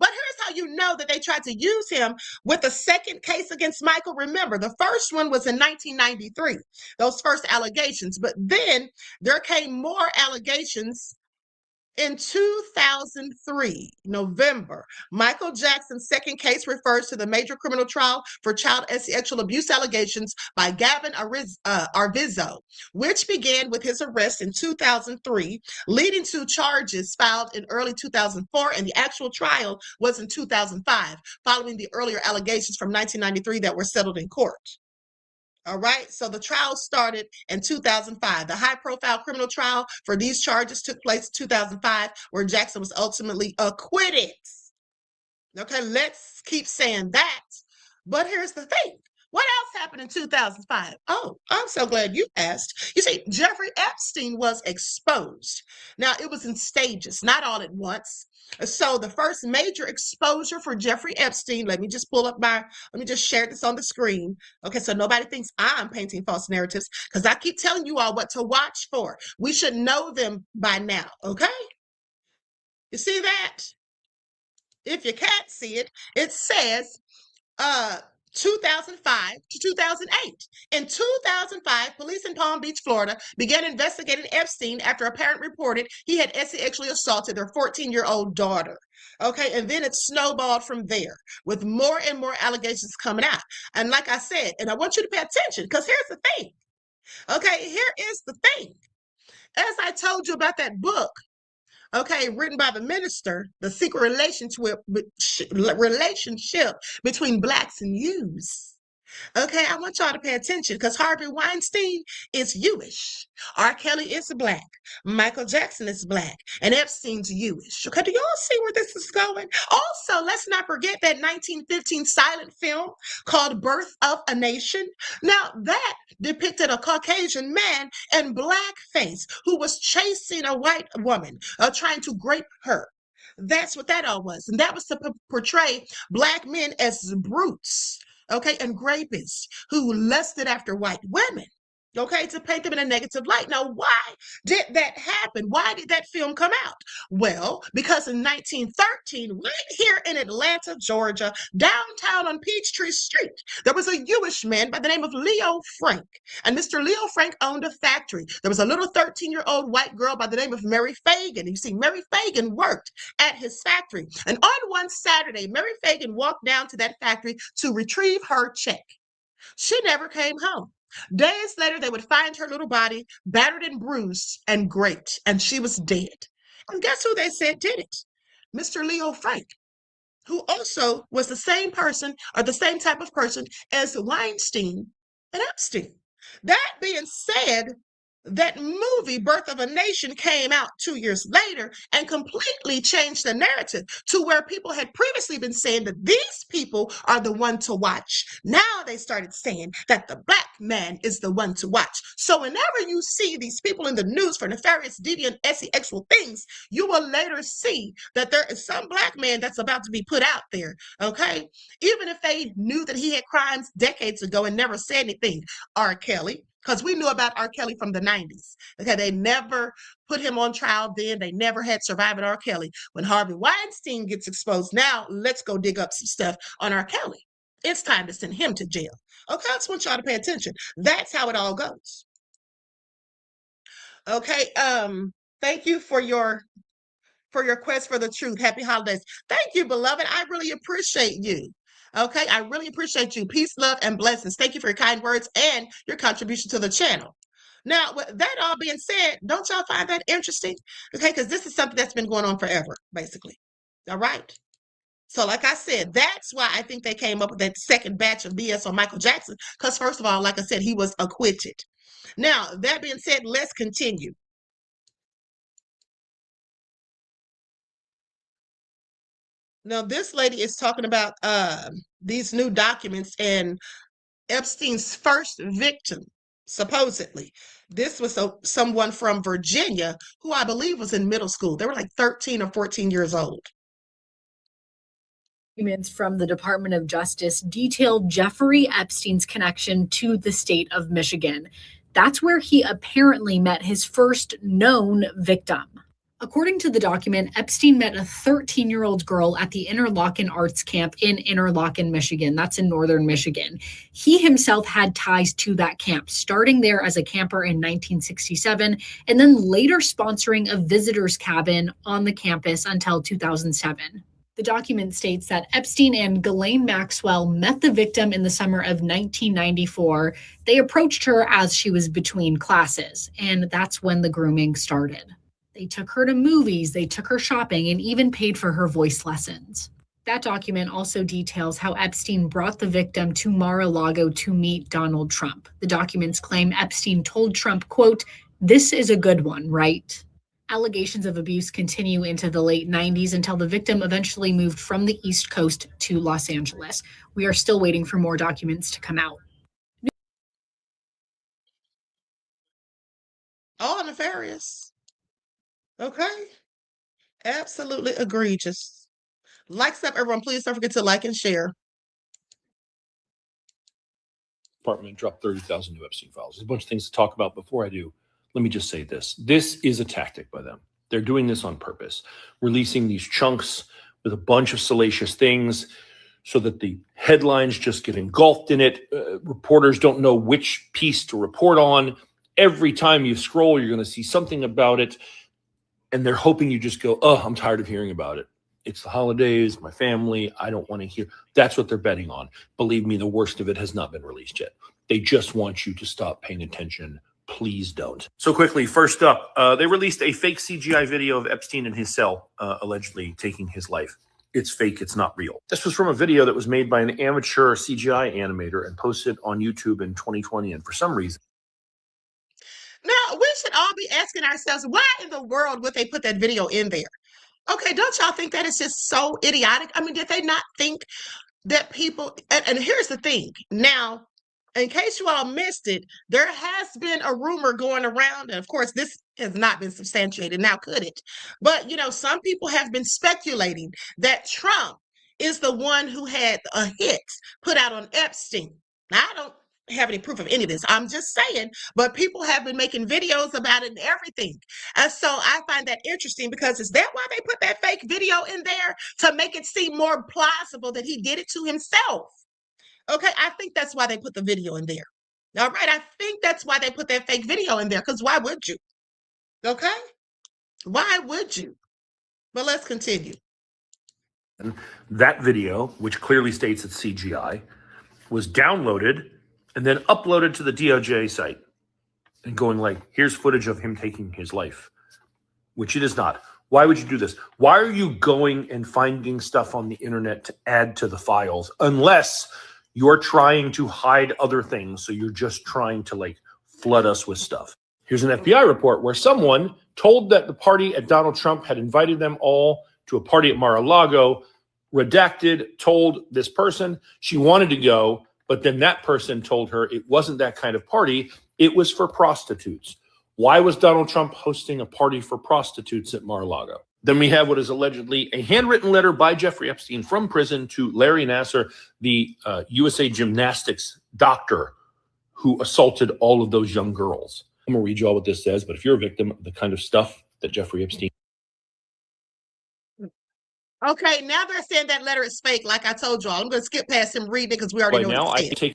But here's how you know that they tried to use him with the second case against Michael. Remember, the first one was in 1993, those first allegations. But then there came more allegations in 2003, November. Michael Jackson's second case refers to the major criminal trial for child sexual abuse allegations by Gavin Arvizo, which began with his arrest in 2003, leading to charges filed in early 2004, and the actual trial was in 2005, following the earlier allegations from 1993 that were settled in court. All right, so the trial started in 2005. The high-profile criminal trial for these charges took place in 2005, where Jackson was ultimately acquitted. Okay, let's keep saying that. But here's the thing. What else happened in 2005? Oh, I'm so glad you asked. You see, Jeffrey Epstein was exposed. Now, it was in stages, not all at once. So the first major exposure for Jeffrey Epstein, let me just share this on the screen. Okay, so nobody thinks I'm painting false narratives because I keep telling you all what to watch for. We should know them by now, okay? You see that? If you can't see it, it says 2005 to 2008. In 2005, police in Palm Beach, Florida, began investigating Epstein after a parent reported he had sexually assaulted their 14-year-old daughter. Okay, and then it snowballed from there with more and more allegations coming out. And like I said, and I want you to pay attention because here's the thing. Okay, here is the thing. As I told you about that book, okay, written by the minister, The Secret Relationship Between Blacks and Yous. Okay, I want y'all to pay attention because Harvey Weinstein is Jewish. R. Kelly is black. Michael Jackson is black. And Epstein's Jewish. Okay, do y'all see where this is going? Also, let's not forget that 1915 silent film called Birth of a Nation. Now, that depicted a Caucasian man in blackface who was chasing a white woman, trying to grape her. That's what that all was. And that was to portray black men as brutes. Okay, and rapists who lusted after white women. okay, to paint them in a negative light. Now, why did that happen? Why did that film come out? Well, because in 1913, right here in Atlanta, Georgia, downtown on Peachtree Street, there was a Jewish man by the name of Leo Frank. And Mr. Leo Frank owned a factory. There was a little 13-year-old white girl by the name of Mary Fagan. You see, Mary Fagan worked at his factory. And on one Saturday, Mary Fagan walked down to that factory to retrieve her check. She never came home. Days later, they would find her little body battered and bruised and great, and she was dead. And guess who they said did it? Mr. Leo Frank, who also was the same person or the same type of person as Weinstein and Epstein. That being said, that movie, Birth of a Nation, came out 2 years later and completely changed the narrative to where people had previously been saying that these people are the one to watch. Now they started saying that the black man is the one to watch. So whenever you see these people in the news for nefarious, deviant, sexual things, you will later see that there is some black man that's about to be put out there, okay? Even if they knew that he had crimes decades ago and never said anything. R. Kelly, because we knew about R. Kelly from the 90s. Okay, they never put him on trial then. They never had surviving R. Kelly. When Harvey Weinstein gets exposed, now let's go dig up some stuff on R. Kelly. It's time to send him to jail. Okay, I just want y'all to pay attention. That's how it all goes. Okay, thank you for your quest for the truth. Happy holidays. Thank you, beloved. I really appreciate you. Okay, I really appreciate you. Peace, love, and blessings. Thank you for your kind words and your contribution to the channel. Now, with that all being said, don't y'all find that interesting? Okay, because this is something that's been going on forever, basically. All right. So like I said, that's why I think they came up with that second batch of BS on Michael Jackson. Because first of all, like I said, he was acquitted. Now, that being said, let's continue. Now, this lady is talking about these new documents and Epstein's first victim, supposedly. This was someone from Virginia who I believe was in middle school. They were like 13 or 14 years old. Documents from the Department of Justice detailed Jeffrey Epstein's connection to the state of Michigan. That's where he apparently met his first known victim. According to the document, Epstein met a 13-year-old girl at the Interlochen Arts Camp in Interlochen, Michigan. That's in northern Michigan. He himself had ties to that camp, starting there as a camper in 1967, and then later sponsoring a visitor's cabin on the campus until 2007. The document states that Epstein and Ghislaine Maxwell met the victim in the summer of 1994. They approached her as she was between classes, and that's when the grooming started. They took her to movies, they took her shopping, and even paid for her voice lessons. That document also details how Epstein brought the victim to Mar-a-Lago to meet Donald Trump. The documents claim Epstein told Trump, quote, "This is a good one, right?" Allegations of abuse continue into the late 90s until the victim eventually moved from the East Coast to Los Angeles. We are still waiting for more documents to come out. All nefarious. Okay. Absolutely egregious. Likes up, everyone. Please don't forget to like and share. Department dropped 30,000 new Epstein files. There's a bunch of things to talk about. Before I do, let me just say this. This is a tactic by them. They're doing this on purpose, releasing these chunks with a bunch of salacious things so that the headlines just get engulfed in it. Reporters don't know which piece to report on. Every time you scroll, you're going to see something about it. And they're hoping you just go, oh, I'm tired of hearing about it. It's the holidays, my family, I don't want to hear. That's what they're betting on. Believe me, the worst of it has not been released yet. They just want you to stop paying attention. Please don't. So quickly, first up, they released a fake CGI video of Epstein in his cell, allegedly taking his life. It's fake, it's not real. This was from a video that was made by an amateur CGI animator and posted on YouTube in 2020. And for some reason, now, we should all be asking ourselves, why in the world would they put that video in there? Okay, don't y'all think that is just so idiotic? I mean, did they not think that people, and here's the thing. Now, in case you all missed it, there has been a rumor going around, and of course, this has not been substantiated. Now, could it? But, you know, some people have been speculating that Trump is the one who had a hit put out on Epstein. Now, have any proof of any of this. I'm just saying, but people have been making videos about it and everything. And so I find that interesting because is that why they put that fake video in there to make it seem more plausible that he did it to himself? Okay, I think that's why they put the video in there. All right, I think that's why they put that fake video in there because why would you? Okay, why would you? But let's continue. That video, which clearly states it's CGI, was downloaded and then uploaded to the DOJ site and going like, here's footage of him taking his life, which it is not. Why would you do this? Why are you going and finding stuff on the internet to add to the files unless you're trying to hide other things? So you're just trying to like flood us with stuff. Here's an FBI report where someone told that the party at Donald Trump had invited them all to a party at Mar-a-Lago. Redacted told this person she wanted to go, but then that person told her it wasn't that kind of party. It was for prostitutes. Why was Donald Trump hosting a party for prostitutes at Mar-a-Lago? Then we have what is allegedly a handwritten letter by Jeffrey Epstein from prison to Larry Nassar, the USA Gymnastics doctor who assaulted all of those young girls. I'm going to read you all what this says, but if you're a victim of the kind of stuff that Jeffrey Epstein... Okay, now they're saying that letter is fake, like I told y'all. I'm going to skip past him reading it because we already know now, what I it said.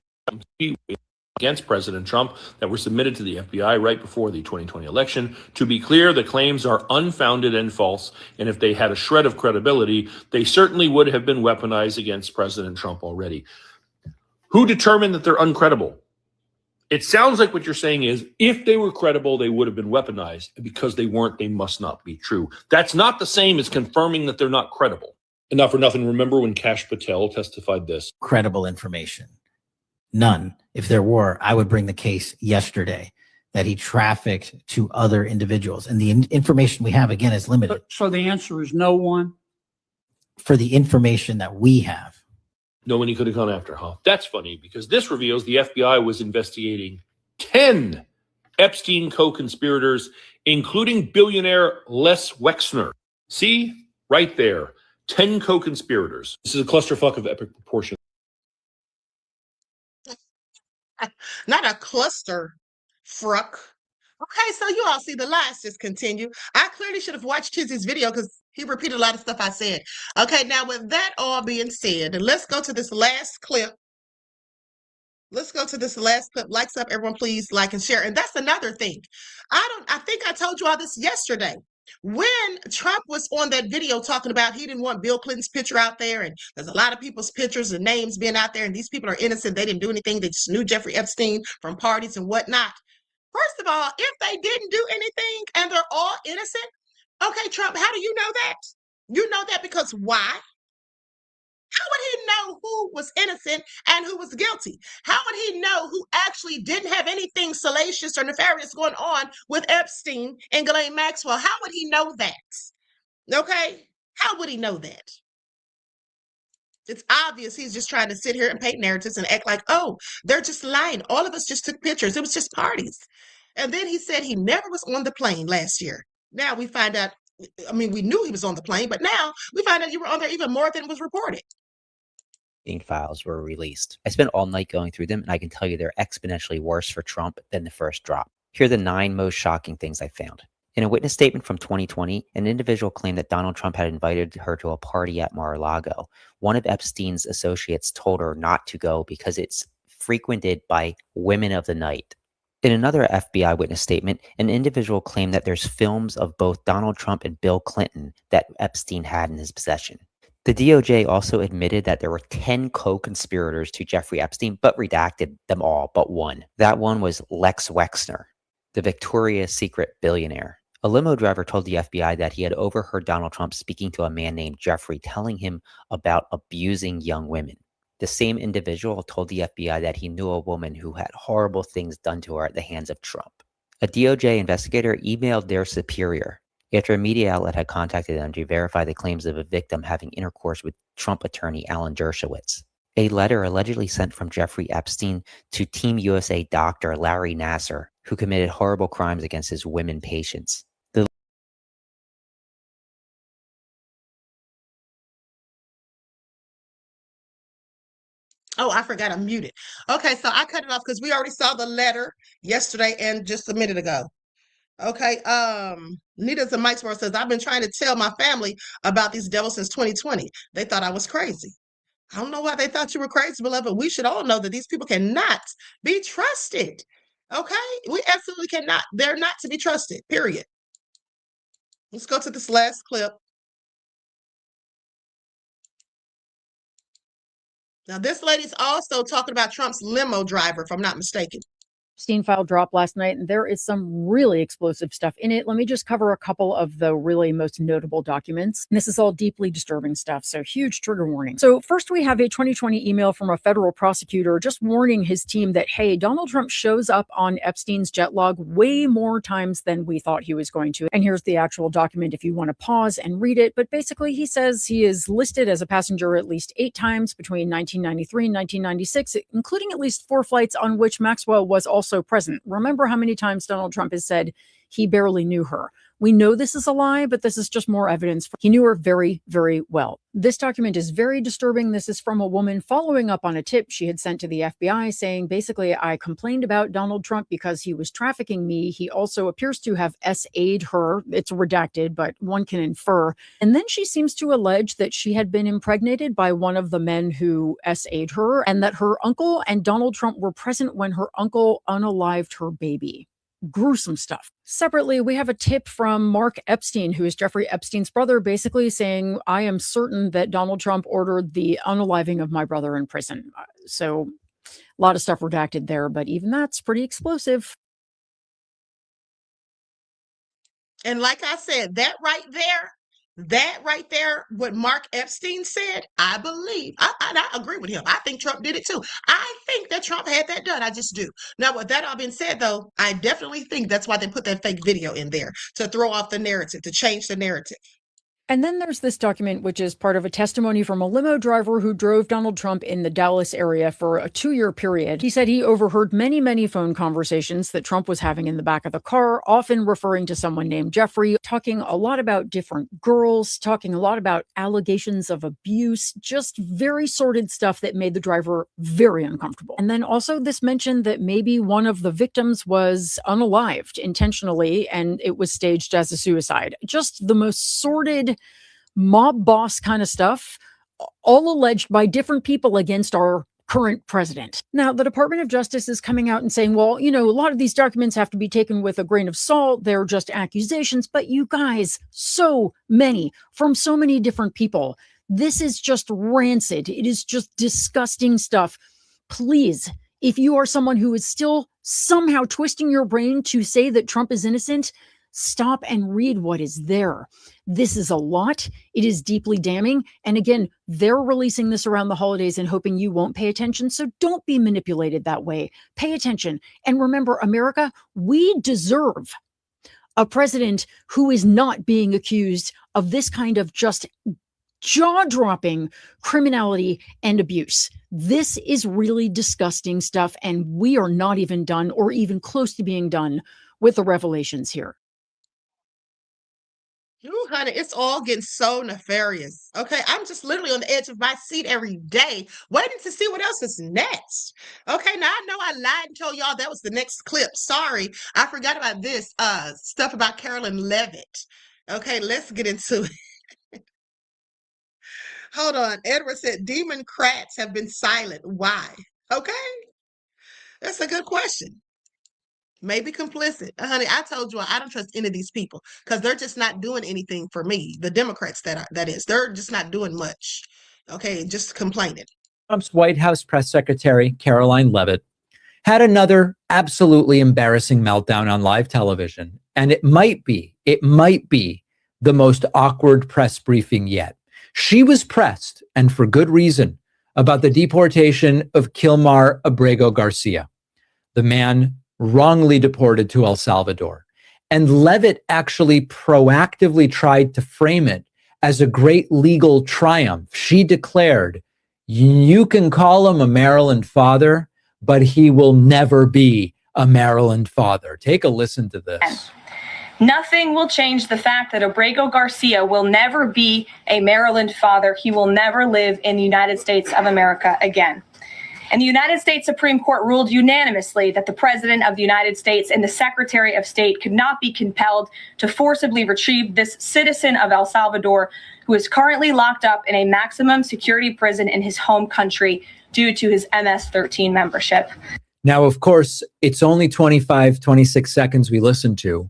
take against President Trump that were submitted to the FBI right before the 2020 election. To be clear, the claims are unfounded and false, and if they had a shred of credibility, they certainly would have been weaponized against President Trump already. Who determined that they're uncredible? It sounds like what you're saying is if they were credible, they would have been weaponized. And because they weren't, they must not be true. That's not the same as confirming that they're not credible. And not for nothing, remember when Kash Patel testified this? Credible information. None. If there were, I would bring the case yesterday that he trafficked to other individuals. And the information we have, again, is limited. So the answer is no one? For the information that we have. No one he could have gone after, huh? That's funny because this reveals the FBI was investigating 10 Epstein co-conspirators, including billionaire Les Wexner. See? Right there. 10 co-conspirators. This is a clusterfuck of epic proportions. Not a cluster, fruck. Okay, so you all see the lies just continue. I clearly should have watched Chizzy's video because he repeated a lot of stuff I said. Okay, now with that all being said, let's go to this last clip. Let's go to this last clip. Likes up, everyone, please like and share. And that's another thing. I think I told you all this yesterday. When Trump was on that video talking about he didn't want Bill Clinton's picture out there, and there's a lot of people's pictures and names being out there, and these people are innocent. They didn't do anything. They just knew Jeffrey Epstein from parties and whatnot. First of all, if they didn't do anything and they're all innocent, okay, Trump, how do you know that? You know that because why? How would he know who was innocent and who was guilty? How would he know who actually didn't have anything salacious or nefarious going on with Epstein and Ghislaine Maxwell? How would he know that? Okay? How would he know that? It's obvious he's just trying to sit here and paint narratives and act like, oh, they're just lying. All of us just took pictures. It was just parties. And then he said he never was on the plane last year. Now we find out, I mean, we knew he was on the plane, but now we find out you were on there even more than was reported. Files were released. I spent all night going through them, and I can tell you they're exponentially worse for Trump than the first drop. Here are the 9 most shocking things I found. In a witness statement from 2020, an individual claimed that Donald Trump had invited her to a party at Mar-a-Lago. One of Epstein's associates told her not to go because it's frequented by women of the night. In another FBI witness statement, an individual claimed that there's films of both Donald Trump and Bill Clinton that Epstein had in his possession. The DOJ also admitted that there were 10 co-conspirators to Jeffrey Epstein, but redacted them all but one. That one was Lex Wexner, the Victoria's Secret billionaire. A limo driver told the FBI that he had overheard Donald Trump speaking to a man named Jeffrey, telling him about abusing young women. The same individual told the FBI that he knew a woman who had horrible things done to her at the hands of Trump. A DOJ investigator emailed their superior after a media outlet had contacted them to verify the claims of a victim having intercourse with Trump attorney Alan Dershowitz. A letter allegedly sent from Jeffrey Epstein to Team USA doctor Larry Nassar, who committed horrible crimes against his women patients. Oh, I forgot I'm muted. Okay, so I cut it off because we already saw the letter yesterday and just a minute ago. Okay, Nita to Mike's World says, I've been trying to tell my family about these devils since 2020. They thought I was crazy. I don't know why they thought you were crazy, beloved. We should all know that these people cannot be trusted. Okay, we absolutely cannot. They're not to be trusted, period. Let's go to this last clip. Now, this lady's also talking about Trump's limo driver, if I'm not mistaken. Epstein file dropped last night, and there is some really explosive stuff in it. Let me just cover a couple of the really most notable documents. And this is all deeply disturbing stuff, so huge trigger warning. So first, we have a 2020 email from a federal prosecutor just warning his team that, hey, Donald Trump shows up on Epstein's jet log way more times than we thought he was going to. And here's the actual document if you want to pause and read it. But basically, he says he is listed as a passenger at least 8 times between 1993 and 1996, including at least 4 flights on which Maxwell was also present. Remember how many times Donald Trump has said he barely knew her. We know this is a lie, but this is just more evidence. He knew her very, very well. This document is very disturbing. This is from a woman following up on a tip she had sent to the FBI saying, basically, I complained about Donald Trump because he was trafficking me. He also appears to have SA'd her. It's redacted, but one can infer. And then she seems to allege that she had been impregnated by one of the men who SA'd her and that her uncle and Donald Trump were present when her uncle unalived her baby. Gruesome stuff. Separately, we have a tip from Mark Epstein, who is Jeffrey Epstein's brother, basically saying, I am certain that Donald Trump ordered the unaliving of my brother in prison. So a lot of stuff redacted there, but even that's pretty explosive. And like I said, that right there, what Mark Epstein said, I believe, I agree with him. I think Trump did it too. I think that Trump had that done. I just do. Now, with that all being said, though, I definitely think that's why they put that fake video in there, to throw off the narrative, to change the narrative. And then there's this document, which is part of a testimony from a limo driver who drove Donald Trump in the Dallas area for a 2-year period. He said he overheard many, many phone conversations that Trump was having in the back of the car, often referring to someone named Jeffrey, talking a lot about different girls, talking a lot about allegations of abuse, just very sordid stuff that made the driver very uncomfortable. And then also this mentioned that maybe one of the victims was unalived intentionally, and it was staged as a suicide. Just the most sordid mob boss kind of stuff, all alleged by different people against our current president. Now, the Department of Justice is coming out and saying, well, you know, a lot of these documents have to be taken with a grain of salt. They're just accusations. But you guys, so many from so many different people. This is just rancid. It is just disgusting stuff. Please, if you are someone who is still somehow twisting your brain to say that Trump is innocent, stop and read what is there. This is a lot. It is deeply damning. And again, they're releasing this around the holidays and hoping you won't pay attention. So don't be manipulated that way. Pay attention. And remember, America, we deserve a president who is not being accused of this kind of just jaw-dropping criminality and abuse. This is really disgusting stuff. And we are not even done or even close to being done with the revelations here. Ooh, honey, it's all getting so nefarious. Okay, I'm just literally on the edge of my seat every day, waiting to see what else is next. Okay, now I know I lied and told y'all that was the next clip. Sorry, I forgot about this stuff about Carolyn Levitt. Okay, let's get into it. Hold on. Edward said, Democrats have been silent. Why? Okay, that's a good question. Maybe complicit. Honey, I told you I don't trust any of these people because they're just not doing anything for me. The Democrats, that is, they're just not doing much. Okay, just complaining. Trump's White House press secretary, Caroline Levitt, had another absolutely embarrassing meltdown on live television. And it might be the most awkward press briefing yet. She was pressed, and for good reason, about the deportation of Kilmar Abrego Garcia, the man wrongly deported to El Salvador. And Levitt actually proactively tried to frame it as a great legal triumph. She declared, you can call him a Maryland father, but he will never be a Maryland father. Take a listen to this. Nothing will change the fact that Abrego Garcia will never be a Maryland father. He will never live in the United States of America again. And the United States Supreme Court ruled unanimously that the President of the United States and the Secretary of State could not be compelled to forcibly retrieve this citizen of El Salvador who is currently locked up in a maximum security prison in his home country due to his MS-13 membership. Now, of course, it's only 25, 26 seconds we listened to,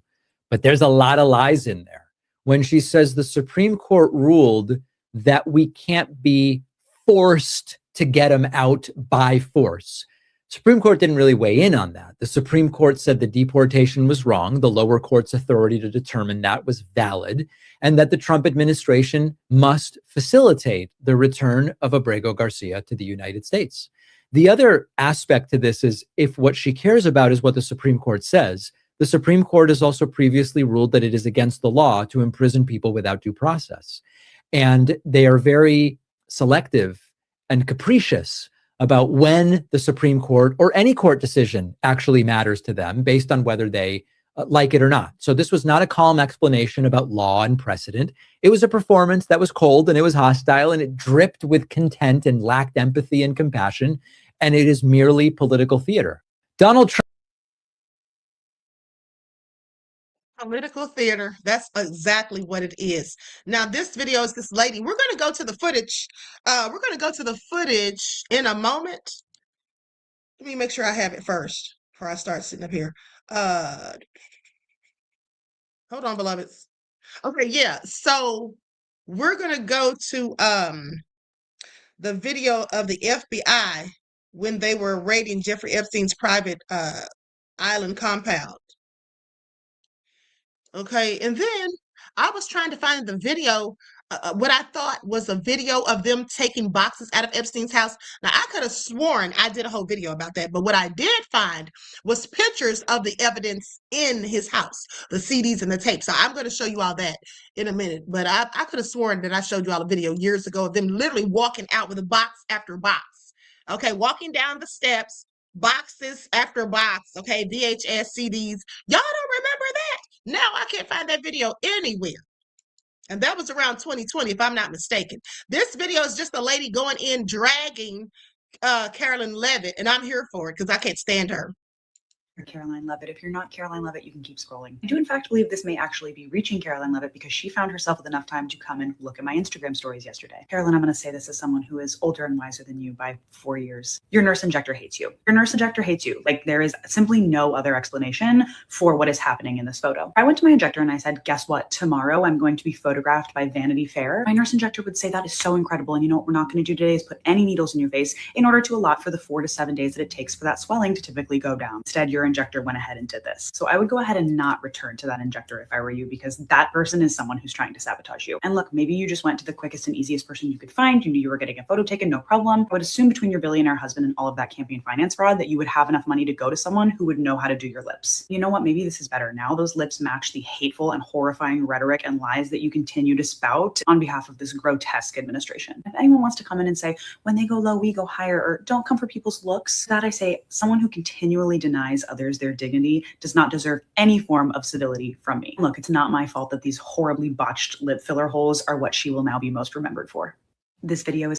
but there's a lot of lies in there. When she says the Supreme Court ruled that we can't be forced to get him out by force. Supreme Court didn't really weigh in on that. The Supreme Court said the deportation was wrong. The lower court's authority to determine that was valid, and that the Trump administration must facilitate the return of Abrego Garcia to the United States. The other aspect to this is if what she cares about is what the Supreme Court says, the Supreme Court has also previously ruled that it is against the law to imprison people without due process. And they are very selective and capricious about when the Supreme Court or any court decision actually matters to them based on whether they like it or not. So this was not a calm explanation about law and precedent. It was a performance that was cold and it was hostile and it dripped with contempt and lacked empathy and compassion. And it is merely political theater. Donald Trump. Political theater. That's exactly what it is. Now, this video is this lady. We're going to go to the footage. We're going to go to the footage in a moment. Let me make sure I have it first before I start sitting up here. Hold on, beloveds. Okay, yeah. So we're going to go to the video of the FBI when they were raiding Jeffrey Epstein's private island compound. Okay, and then I was trying to find the video, what I thought was a video of them taking boxes out of Epstein's house. Now, I could have sworn I did a whole video about that, but what I did find was pictures of the evidence in his house, the CDs and the tapes. So I'm going to show you all that in a minute, but I could have sworn that I showed you all a video years ago of them literally walking out with a box after box. Okay, walking down the steps, boxes after box, okay, VHS, CDs. Y'all don't remember that? Now I can't find that video anywhere. And that was around 2020, if I'm not mistaken. This video is just a lady going in, dragging Caroline Levitt, and I'm here for it because I can't stand her. Caroline Levitt. If you're not Caroline Levitt, you can keep scrolling. I do in fact believe this may actually be reaching Caroline Levitt because she found herself with enough time to come and look at my Instagram stories yesterday. Caroline, I'm going to say this as someone who is older and wiser than you by 4 years. Your nurse injector hates you. Your nurse injector hates you. Like, there is simply no other explanation for what is happening in this photo. I went to my injector and I said, guess what? Tomorrow I'm going to be photographed by Vanity Fair. My nurse injector would say that is so incredible. And you know what we're not going to do today is put any needles in your face in order to allot for the 4 to 7 days that it takes for that swelling to typically go down. Instead, your injector went ahead and did this. So I would go ahead and not return to that injector if I were you, because that person is someone who's trying to sabotage you. And look, maybe you just went to the quickest and easiest person you could find. You knew you were getting a photo taken, no problem. I would assume between your billionaire husband and all of that campaign finance fraud that you would have enough money to go to someone who would know how to do your lips. You know what? Maybe this is better. Now those lips match the hateful and horrifying rhetoric and lies that you continue to spout on behalf of this grotesque administration. If anyone wants to come in and say, when they go low, we go higher, or don't come for people's looks, that I say, someone who continually denies others their dignity does not deserve any form of civility from me. Look, it's not my fault that these horribly botched lip filler holes are what she will now be most remembered for. This video is...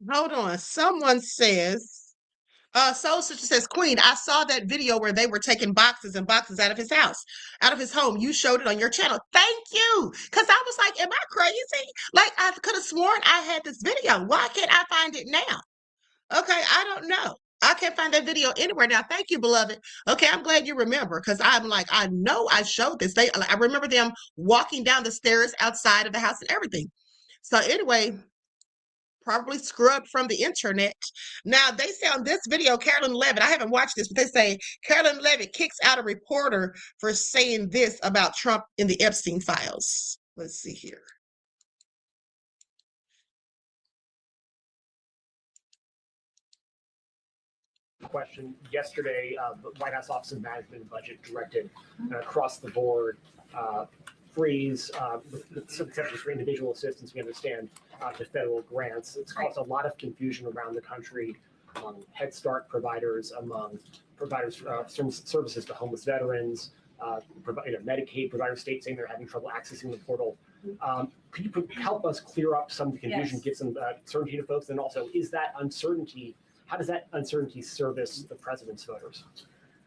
Hold on. Someone says, Soul Sister says, Queen, I saw that video where they were taking boxes and boxes out of his house, out of his home. You showed it on your channel. Thank you. Because I was like, am I crazy? Like, I could have sworn I had this video. Why can't I find it now? Okay, I don't know. I can't find that video anywhere now. Thank you, beloved. Okay, I'm glad you remember, because I'm like, I know I showed this. I remember them walking down the stairs outside of the house and everything. So anyway, probably scrubbed from the internet. Now, they say on this video, Caroline Levitt, I haven't watched this, but they say Caroline Levitt kicks out a reporter for saying this about Trump in the Epstein files. Let's see here. Question yesterday, the White House Office of Management and Budget directed across the board freeze, with some exceptions for individual assistance, we understand, to federal grants. It's caused a lot of confusion around the country among Head Start providers, among providers services to homeless veterans, Medicaid providers, states saying they're having trouble accessing the portal. Could you help us clear up some of the confusion, Yes. get some certainty to folks? And also, is that uncertainty, how does that uncertainty service the president's voters?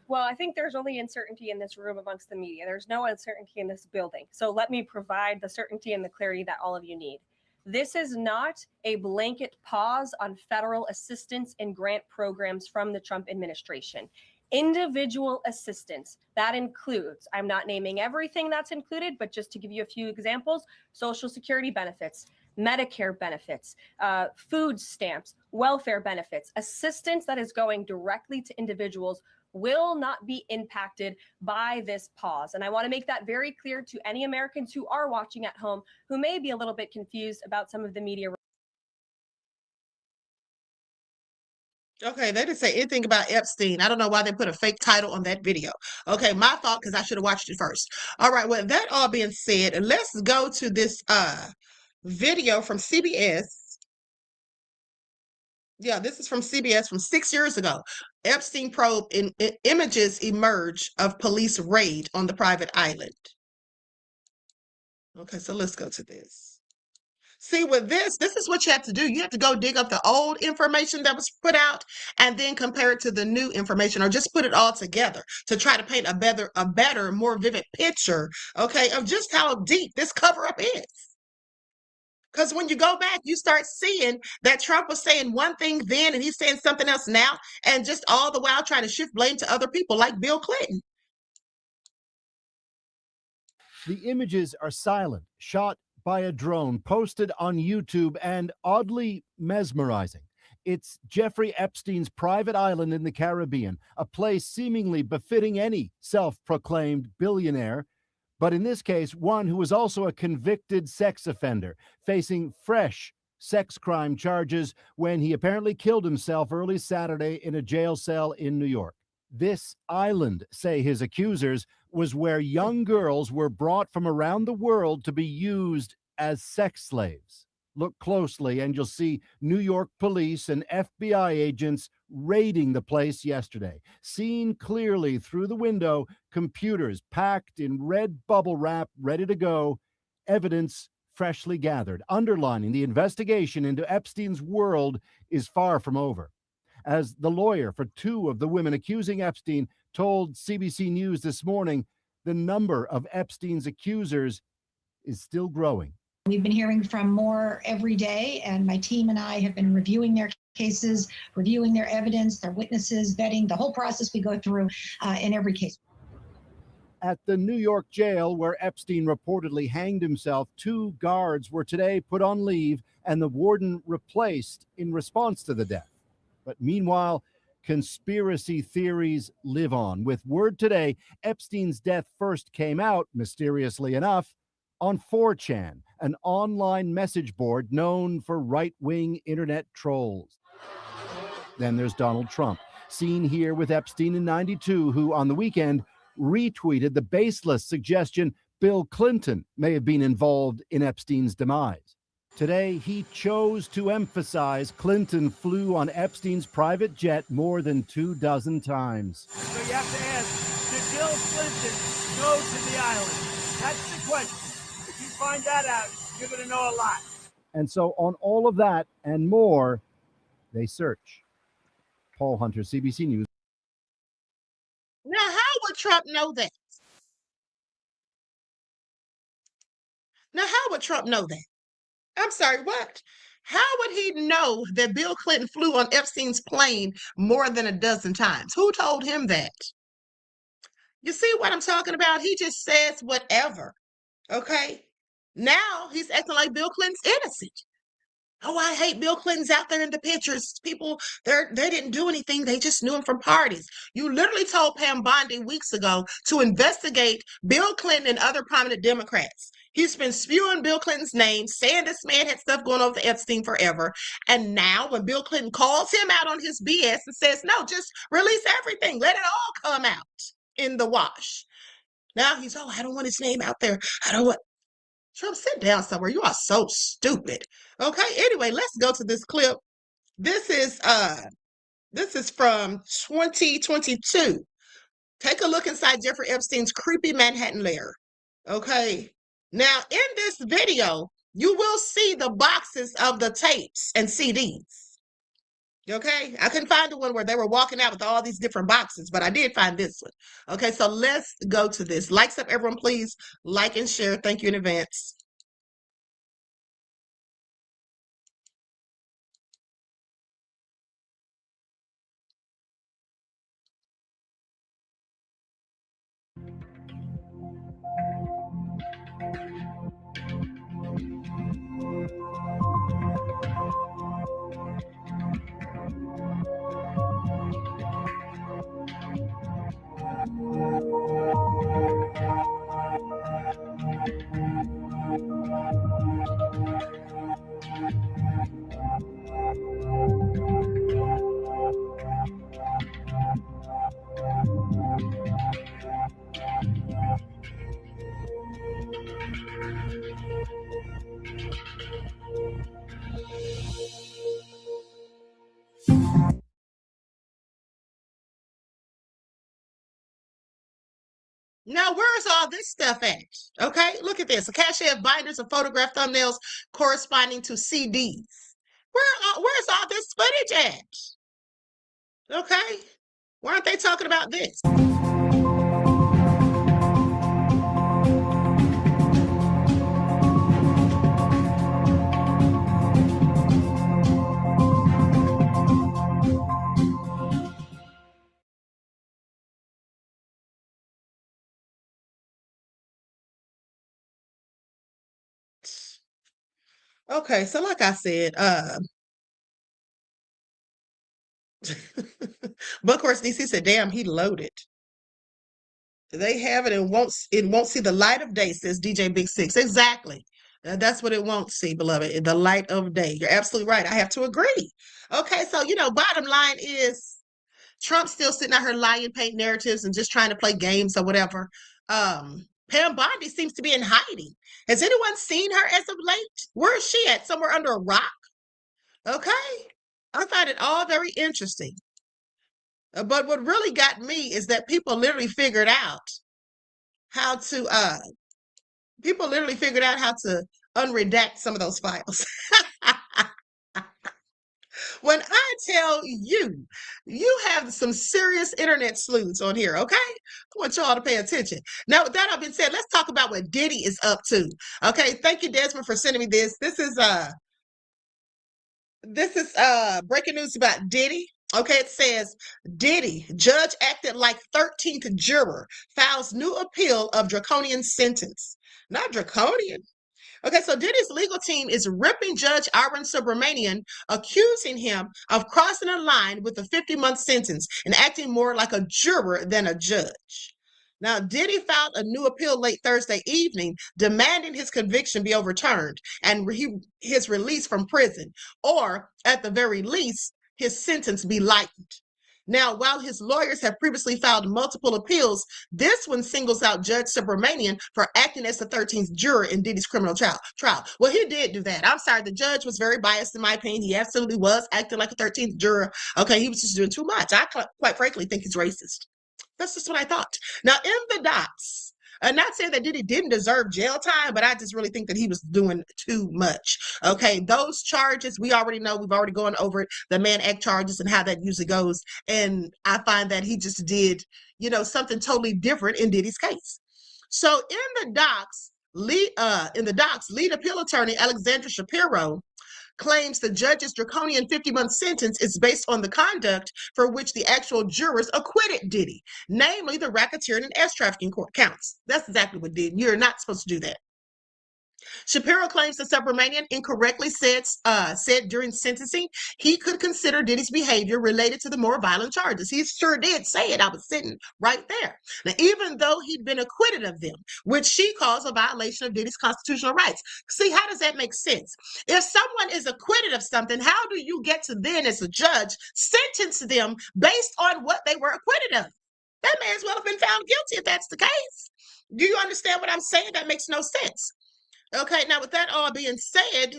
Well, I think there's only uncertainty in this room amongst the media. There's no uncertainty in this building. So let me provide the certainty and the clarity that all of you need. This is not a blanket pause on federal assistance and grant programs from the Trump administration. Individual assistance, that includes, I'm not naming everything that's included, but just to give you a few examples, Social Security benefits, Medicare benefits, food stamps, welfare benefits, assistance that is going directly to individuals will not be impacted by this pause. And I want to make that very clear to any Americans who are watching at home who may be a little bit confused about some of the media. Okay, they didn't say anything about Epstein. I don't know why they put a fake title on that video. Okay, my fault because I should have watched it first. All right, with that all being said, let's go to this video from CBS. Yeah, this is from CBS from 6 years ago. Epstein probe in images emerge of police raid on the private island. Okay, so let's go to this. See, with this is what you have to do. You have to go dig up the old information that was put out and then compare it to the new information, or just put it all together to try to paint a better, more vivid picture, okay, of just how deep this cover-up is. Because when you go back, you start seeing that Trump was saying one thing then and he's saying something else now, and just all the while trying to shift blame to other people like Bill Clinton. The images are silent, shot by a drone, posted on YouTube, and oddly mesmerizing. It's Jeffrey Epstein's private island in the Caribbean, a place seemingly befitting any self-proclaimed billionaire, but in this case, one who was also a convicted sex offender, facing fresh sex crime charges when he apparently killed himself early Saturday in a jail cell in New York. This island, say his accusers, was where young girls were brought from around the world to be used as sex slaves. Look closely and you'll see New York police and FBI agents raiding the place yesterday. Seen clearly through the window, computers packed in red bubble wrap, ready to go, evidence freshly gathered, underlining the investigation into Epstein's world is far from over. As the lawyer for two of the women accusing Epstein told CBC News this morning, the number of Epstein's accusers is still growing. We've been hearing from more every day, and my team and I have been reviewing their cases, reviewing their evidence, their witnesses, vetting, the whole process we go through in every case. At the New York jail where Epstein reportedly hanged himself, 2 guards were today put on leave and the warden replaced in response to the death. But meanwhile, conspiracy theories live on. With word today, Epstein's death first came out, mysteriously enough, on 4chan, an online message board known for right-wing internet trolls. Then there's Donald Trump, seen here with Epstein in '92, who on the weekend retweeted the baseless suggestion Bill Clinton may have been involved in Epstein's demise. Today, he chose to emphasize Clinton flew on Epstein's private jet more than 24 times. So you have to ask, did Bill Clinton go to the island? That's the question. If you find that out, you're going to know a lot. And so on all of that and more, they search. Paul Hunter, CBC News. Now, how would Trump know that? Now, how would Trump know that? I'm sorry, what? How would he know that Bill Clinton flew on Epstein's plane more than a dozen times? Who told him that? You see what I'm talking about? He just says whatever, okay? Now he's acting like Bill Clinton's innocent. Oh, I hate Bill Clinton's out there in the pictures. People, they didn't do anything. They just knew him from parties. You literally told Pam Bondi weeks ago to investigate Bill Clinton and other prominent Democrats. He's been spewing Bill Clinton's name, saying this man had stuff going on with Epstein forever. And now when Bill Clinton calls him out on his BS and says, no, just release everything. Let it all come out in the wash. Now he's, oh, I don't want his name out there. I don't want. Trump, sit down somewhere. You are so stupid. Okay. Anyway, let's go to this clip. This is from 2022. Take a look inside Jeffrey Epstein's creepy Manhattan lair. Okay. Now, in this video, you will see the boxes of the tapes and CDs. Okay, I couldn't find the one where they were walking out with all these different boxes, but I did find this one. Okay, so let's go to this. Likes up, everyone, please. Like and share. Thank you in advance. Now, where's all this stuff at? Okay, look at this. A cache of binders of photograph thumbnails corresponding to CDs. Where's all this footage at? Okay, why aren't they talking about this? Okay, so like I said, but of course DC said, damn, he loaded. They have it and won't see the light of day, says DJ Big Six. Exactly. That's what it won't see, beloved. The light of day. You're absolutely right. I have to agree. Okay, so bottom line is Trump's still sitting out here lying, paint narratives, and just trying to play games or whatever. Pam Bondi seems to be in hiding. Has anyone seen her as of late? Where is she at? Somewhere under a rock? Okay. I find it all very interesting. But what really got me is that people literally figured out how to unredact some of those files. When I tell you, you have some serious internet sleuths on here, okay? I want y'all to pay attention. Now, with that being said, let's talk about what Diddy is up to. Okay, thank you, Desmond, for sending me this. This is breaking news about Diddy. Okay, it says, Diddy, judge acted like 13th juror, files new appeal of draconian sentence. Not draconian. Okay, so Diddy's legal team is ripping Judge Arun Subramanian, accusing him of crossing a line with a 50-month sentence and acting more like a juror than a judge. Now, Diddy filed a new appeal late Thursday evening, demanding his conviction be overturned and his release from prison, or at the very least, his sentence be lightened. Now, while his lawyers have previously filed multiple appeals, this one singles out Judge Subramanian for acting as the 13th juror in Diddy's criminal trial. Well, he did do that. I'm sorry. The judge was very biased, in my opinion. He absolutely was acting like a 13th juror. Okay, he was just doing too much. I quite frankly think he's racist. That's just what I thought. Now, in the docs, not saying that Diddy didn't deserve jail time, but I just really think that he was doing too much. Okay, those charges, we already know. We've already gone over it, the Mann Act charges and how that usually goes. And I find that he just did, something totally different in Diddy's case. So in the docs, lead appeal attorney Alexandra Shapiro claims the judge's draconian 50-month sentence is based on the conduct for which the actual jurors acquitted Diddy, namely the racketeering and ass trafficking counts. That's exactly what did. You're not supposed to do that. Shapiro claims that Subramanian incorrectly said during sentencing he could consider Diddy's behavior related to the more violent charges. He sure did say it. I was sitting right there. Now, even though he'd been acquitted of them, which she calls a violation of Diddy's constitutional rights. See, how does that make sense? If someone is acquitted of something, how do you get to then, as a judge, sentence them based on what they were acquitted of? That may as well have been found guilty if that's the case. Do you understand what I'm saying? That makes no sense. Okay, now with that all being said,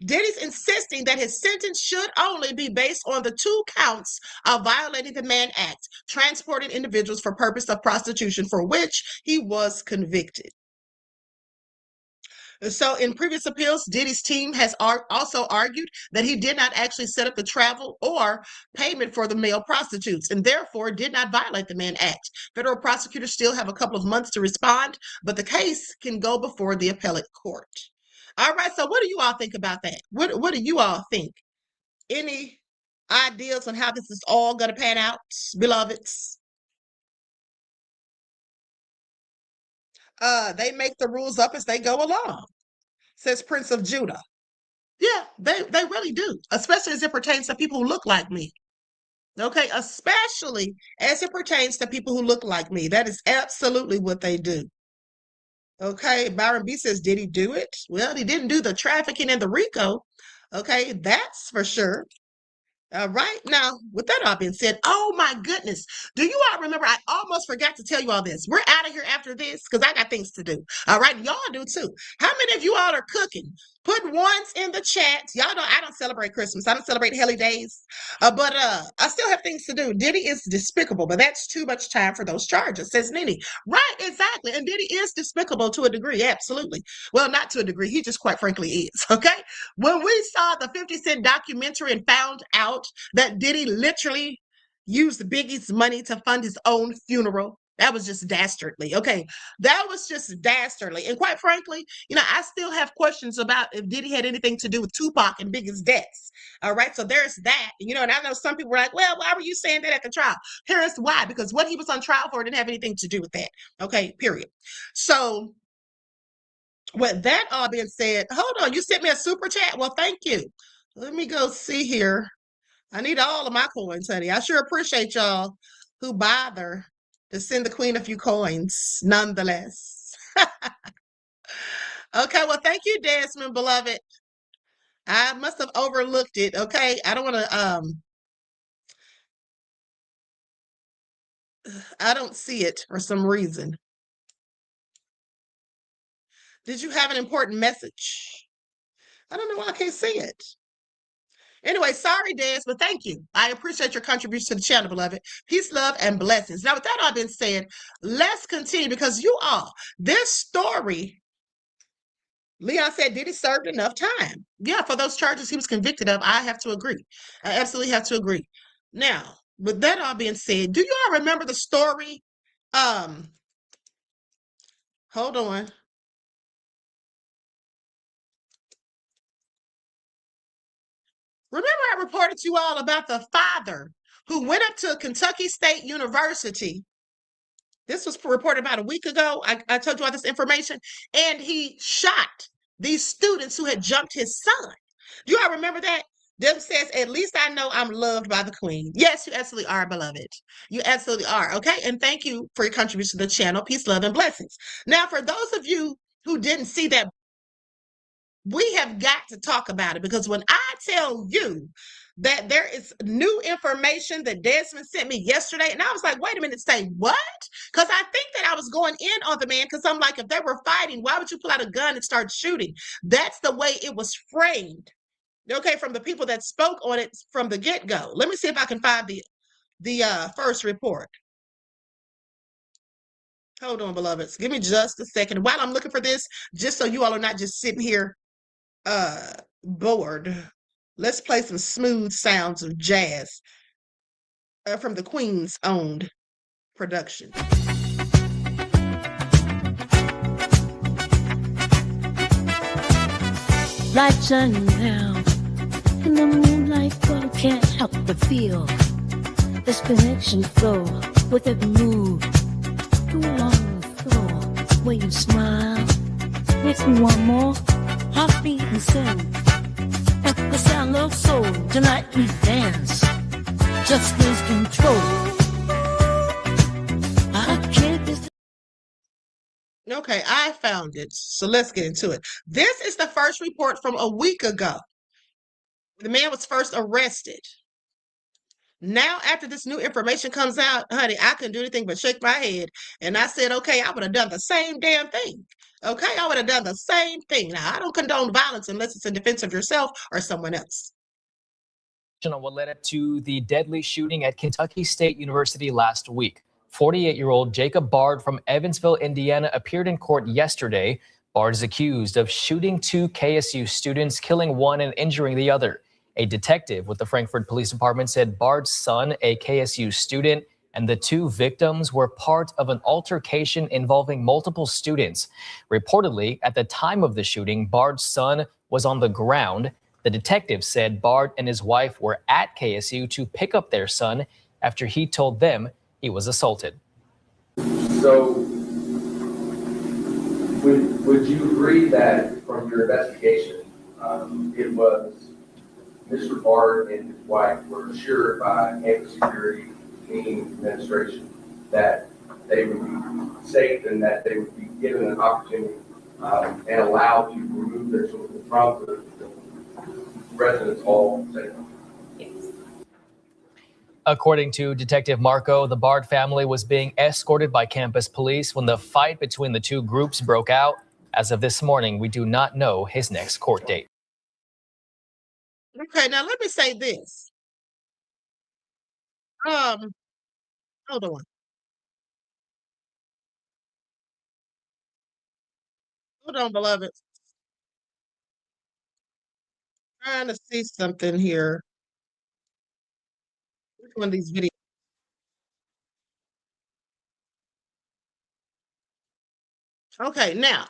Diddy's insisting that his sentence should only be based on the 2 counts of violating the Mann Act, transporting individuals for purpose of prostitution, for which he was convicted. So in previous appeals, Diddy's team has also argued that he did not actually set up the travel or payment for the male prostitutes and therefore did not violate the Mann Act. Federal prosecutors still have a couple of months to respond, but the case can go before the appellate court. All right, so what do you all think about that? What do you all think? Any ideas on how this is all going to pan out, beloveds? They make the rules up as they go along, says Prince of Judah. Yeah, they really do, especially as it pertains to people who look like me. Okay, especially as it pertains to people who look like me. That is absolutely what they do. Okay, Byron B says, did he do it? Well, he didn't do the trafficking and the RICO. Okay, that's for sure. Right now, with that all being said, oh my goodness, do you all remember? I almost forgot to tell you all this. We're out of here after this because I got things to do. All right, y'all do too. How many of you all are cooking? Put ones in the chat. Y'all know I don't celebrate Christmas. I don't celebrate Heli Days, but I still have things to do. Diddy is despicable, but that's too much time for those charges, says Nene. Right, exactly. And Diddy is despicable to a degree, absolutely. Well, not to a degree. He just quite frankly is. Okay. When we saw the 50 Cent documentary and found out that Diddy literally used Biggie's money to fund his own funeral, that was just dastardly. Okay, that was just dastardly. And quite frankly, I still have questions about if Diddy had anything to do with Tupac and Biggie's deaths. All right, so there's that. And I know some people were like, well, why were you saying that at the trial? Here's why, because what he was on trial for didn't have anything to do with that. Okay, period. So with that all being said, hold on, you sent me a super chat. Well, thank you. Let me go see here. I need all of my coins, honey. I sure appreciate y'all who bother to send the queen a few coins, nonetheless. Okay, well, thank you, Desmond, beloved. I must have overlooked it, okay? I don't want to, I don't see it for some reason. Did you have an important message? I don't know why I can't see it. Anyway, sorry, Des, but thank you. I appreciate your contribution to the channel, beloved. Peace, love, and blessings. Now, with that all been said, let's continue because you all, this story, Leon said, Diddy served enough time. Yeah, for those charges he was convicted of, I have to agree. I absolutely have to agree. Now, with that all being said, do you all remember the story? Hold on. Remember I reported to you all about the father who went up to Kentucky State University. This was reported about a week ago. I told you all this information. And he shot these students who had jumped his son. Do you all remember that? Dem says, at least I know I'm loved by the queen. Yes, you absolutely are, beloved. You absolutely are. Okay. And thank you for your contribution to the channel. Peace, love, and blessings. Now, for those of you who didn't see that, we have got to talk about it because when I tell you that there is new information that Desmond sent me yesterday, and I was like, wait a minute, say what? Because I think that I was going in on the man because I'm like, if they were fighting, why would you pull out a gun and start shooting? That's the way it was framed. Okay, from the people that spoke on it from the get-go. Let me see if I can find the first report. Hold on, beloveds. Give me just a second. While I'm looking for this, just so you all are not just sitting here bored, let's play some smooth sounds of jazz from the Queen's owned production. Lights shining down in the moonlight, girl can't help but feel this connection flow with every move. Go along the floor where you smile. Makes me want more. Heartbeat and sing. At the sound of soul, tonight we dance. Just lose control. I can't be. Okay, I found it. So let's get into it. This is the first report from a week ago. The man was first arrested. Now, after this new information comes out, honey, I couldn't do anything but shake my head. And I said, okay, I would have done the same damn thing. Okay, I would have done the same thing. Now, I don't condone violence unless it's in defense of yourself or someone else. On what led up to the deadly shooting at Kentucky State University last week. 48-year-old Jacob Bard from Evansville, Indiana, appeared in court yesterday. Bard is accused of shooting 2 KSU students, killing one and injuring the other. A detective with the Frankfort Police Department said Bard's son, a KSU student, and the 2 victims were part of an altercation involving multiple students. Reportedly, at the time of the shooting, Bard's son was on the ground. The detective said Bard and his wife were at KSU to pick up their son after he told them he was assaulted. So, would you agree that from your investigation, it was Mr. Bard and his wife were assured by campus security, meaning administration, that they would be safe and that they would be given an opportunity and allowed to remove their children from the residence hall? According to Detective Marco, the Bard family was being escorted by campus police when the fight between the 2 groups broke out. As of this morning, we do not know his next court date. Okay, now let me say this. Hold on. Hold on, beloved. Trying to see something here. Which one of these videos? Okay, now,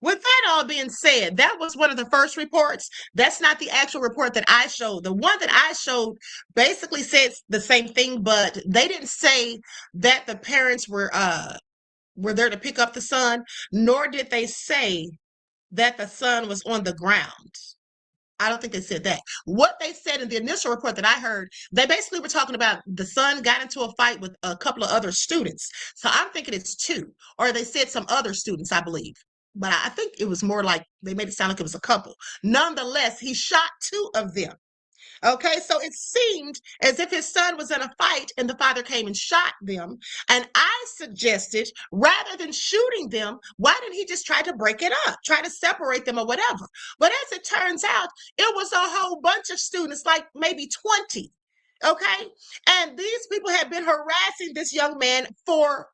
with that all being said, that was one of the first reports. That's not the actual report that I showed. The one that I showed basically said the same thing, but they didn't say that the parents were there to pick up the son, nor did they say that the son was on the ground. I don't think they said that. What they said in the initial report that I heard, they basically were talking about the son got into a fight with a couple of other students. So I'm thinking it's 2, or they said some other students, I believe. But I think it was more like they made it sound like it was a couple. Nonetheless, he shot 2 of them. Okay, so it seemed as if his son was in a fight and the father came and shot them. And I suggested, rather than shooting them, why didn't he just try to break it up, try to separate them or whatever? But as it turns out, it was a whole bunch of students, like maybe 20. Okay, and these people had been harassing this young man for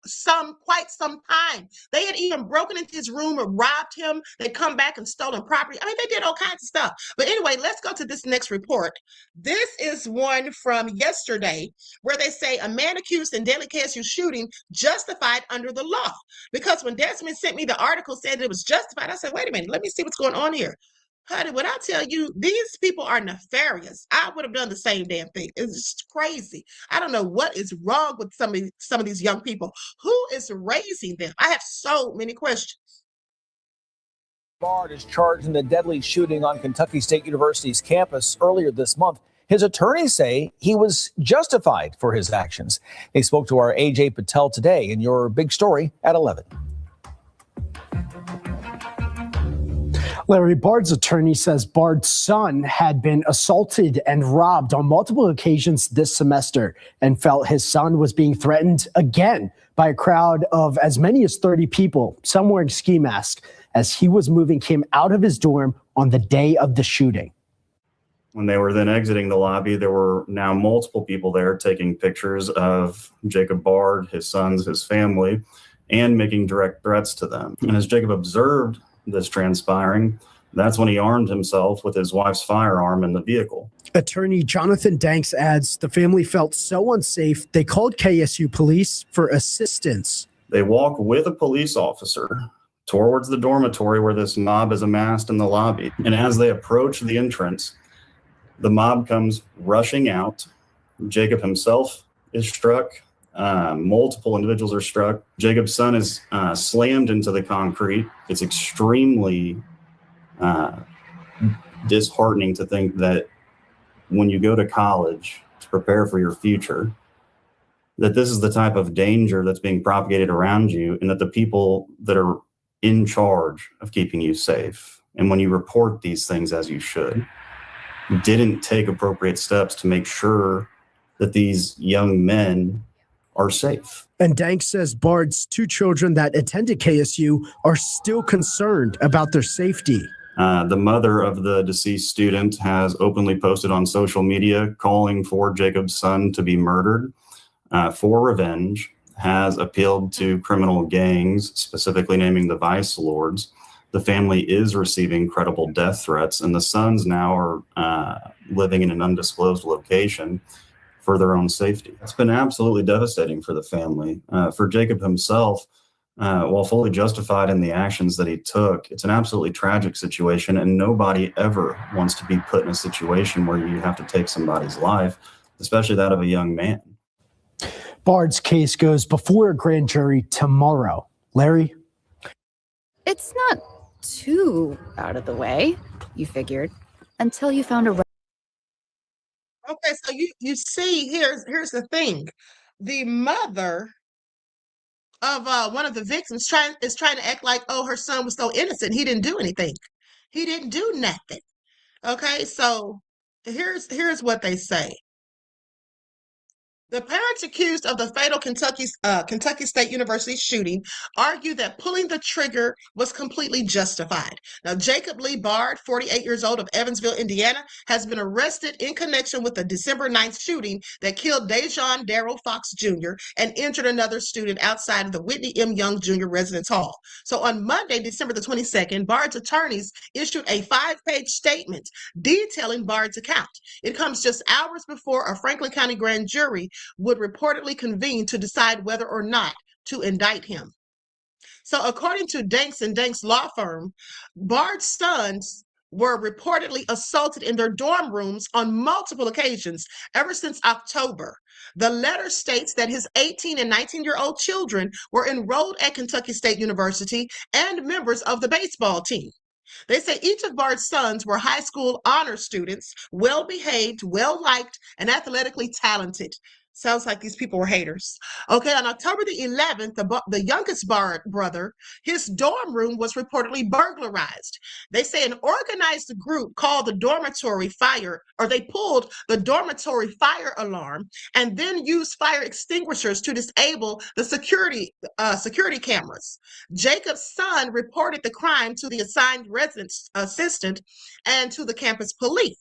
quite some time. They had even broken into his room or robbed him. They'd come back and stolen property. I mean, they did all kinds of stuff. But anyway, let's go to this next report. This is one from yesterday where they say a man accused in deadly KSU shooting justified under the law. Because when Desmond sent me the article saying it was justified, I said, wait a minute, let me see what's going on here. Honey, when I tell you these people are nefarious, I would have done the same damn thing. It's just crazy. I don't know what is wrong with some of these young people. Who is raising them? I have so many questions. Bard is charged in the deadly shooting on Kentucky State University's campus earlier this month. His attorneys say he was justified for his actions. They spoke to our AJ Patel today in your big story at 11. Larry, Bard's attorney says Bard's son had been assaulted and robbed on multiple occasions this semester and felt his son was being threatened again by a crowd of as many as 30 people, some wearing ski masks, as he was moving him out of his dorm on the day of the shooting. When they were then exiting the lobby, there were now multiple people there taking pictures of Jacob Bard, his sons, his family, and making direct threats to them. And as Jacob observed this transpiring, that's when he armed himself with his wife's firearm in the vehicle. Attorney Jonathan Danks adds the family felt so unsafe, they called KSU police for assistance. They walk with a police officer towards the dormitory where this mob is amassed in the lobby. And as they approach the entrance, the mob comes rushing out. Jacob himself is struck. Multiple individuals are struck. Jacob's son is slammed into the concrete. It's extremely disheartening to think that when you go to college to prepare for your future, that this is the type of danger that's being propagated around you, and that the people that are in charge of keeping you safe, and when you report these things as you should, didn't take appropriate steps to make sure that these young men are safe. And Danks says Bard's 2 children that attended KSU are still concerned about their safety. The mother of the deceased student has openly posted on social media calling for Jacob's son to be murdered for revenge, has appealed to criminal gangs, specifically naming the Vice Lords, The family is receiving credible death threats, and the sons now are living in an undisclosed location for their own safety. It's been absolutely devastating for the family. For Jacob himself, while fully justified in the actions that he took, it's an absolutely tragic situation, and nobody ever wants to be put in a situation where you have to take somebody's life, especially that of a young man. Bard's case goes before a grand jury tomorrow. Larry? It's not too out of the way, you figured, until you found a... Okay, so you see, here's the thing. The mother of one of the victims is trying to act like, oh, her son was so innocent. He didn't do anything. He didn't do nothing. Okay, so here's what they say. The parents accused of the fatal Kentucky State University shooting argued that pulling the trigger was completely justified. Now, Jacob Lee Bard, 48 years old, of Evansville, Indiana, has been arrested in connection with the December 9th shooting that killed Dejon Darrell Fox Jr. and injured another student outside of the Whitney M. Young Jr. Residence Hall. So on Monday, December the 22nd, Bard's attorneys issued a 5-page statement detailing Bard's account. It comes just hours before a Franklin County grand jury would reportedly convene to decide whether or not to indict him. So according to Danks & Danks law firm, Bard's sons were reportedly assaulted in their dorm rooms on multiple occasions ever since October. The letter states that his 18 and 19-year-old children were enrolled at Kentucky State University and members of the baseball team. They say each of Bard's sons were high school honor students, well-behaved, well-liked, and athletically talented. Sounds like these people were haters. Okay, on October the 11th, the youngest Bard brother, his dorm room was reportedly burglarized. They say an organized group called the dormitory fire, or they pulled the dormitory fire alarm and then used fire extinguishers to disable the security cameras. Jacob's son reported the crime to the assigned residence assistant and to the campus police.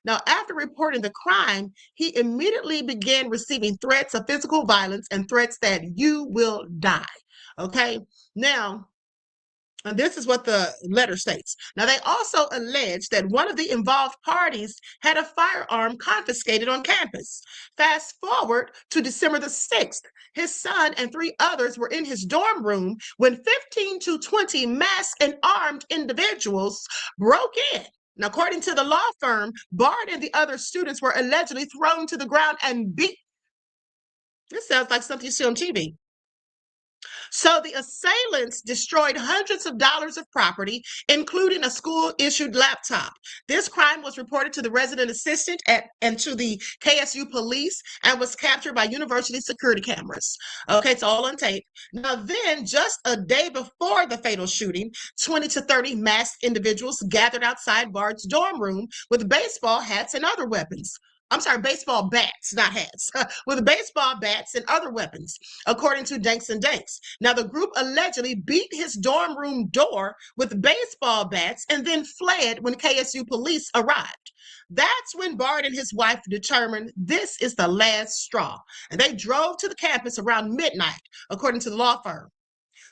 Now, after reporting the crime, he immediately began receiving threats of physical violence and threats that you will die. Okay, now, and this is what the letter states. Now, they also allege that one of the involved parties had a firearm confiscated on campus. Fast forward to December the 6th. His son and 3 others were in his dorm room when 15 to 20 masked and armed individuals broke in. Now, according to the law firm, Bard and the other students were allegedly thrown to the ground and beat. This sounds like something you see on TV. So the assailants destroyed hundreds of dollars of property, including a school-issued laptop. This crime was reported to the resident assistant and to the KSU police and was captured by university security cameras. Okay, it's all on tape. Now then, just a day before the fatal shooting, 20 to 30 masked individuals gathered outside Bard's dorm room with baseball hats and other weapons. I'm sorry, baseball bats, not hats, with baseball bats and other weapons, according to Danks & Danks. Now, the group allegedly beat his dorm room door with baseball bats and then fled when KSU police arrived. That's when Bard and his wife determined this is the last straw, and they drove to the campus around midnight, according to the law firm.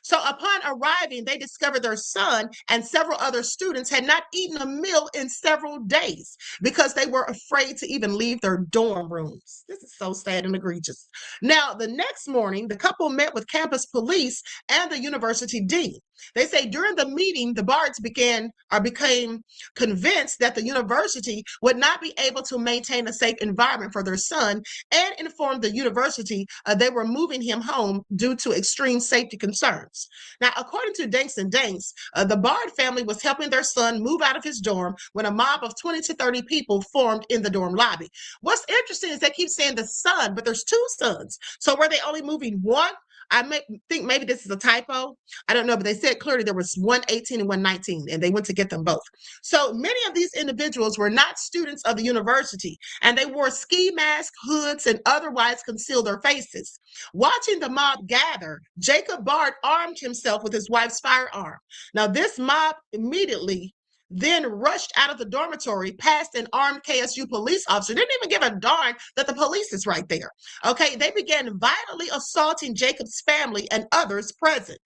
So upon arriving, they discovered their son and several other students had not eaten a meal in several days because they were afraid to even leave their dorm rooms. This is so sad and egregious. Now, the next morning, the couple met with campus police and the university dean. They say during the meeting, the Bards became convinced that the university would not be able to maintain a safe environment for their son and informed the university they were moving him home due to extreme safety concerns. Now, according to Danks & Danks, the Bard family was helping their son move out of his dorm when a mob of 20 to 30 people formed in the dorm lobby. What's interesting is they keep saying the son, but there's 2 sons. So were they only moving one? I think maybe this is a typo. I don't know, but they said clearly there was 118 and 119, and they went to get them both. So many of these individuals were not students of the university, and they wore ski masks, hoods, and otherwise concealed their faces. Watching the mob gather, Jacob Bard armed himself with his wife's firearm. Now, this mob immediately then rushed out of the dormitory past an armed KSU police officer. Didn't even give a darn that the police is right there. Okay, they began violently assaulting Jacob's family and others present.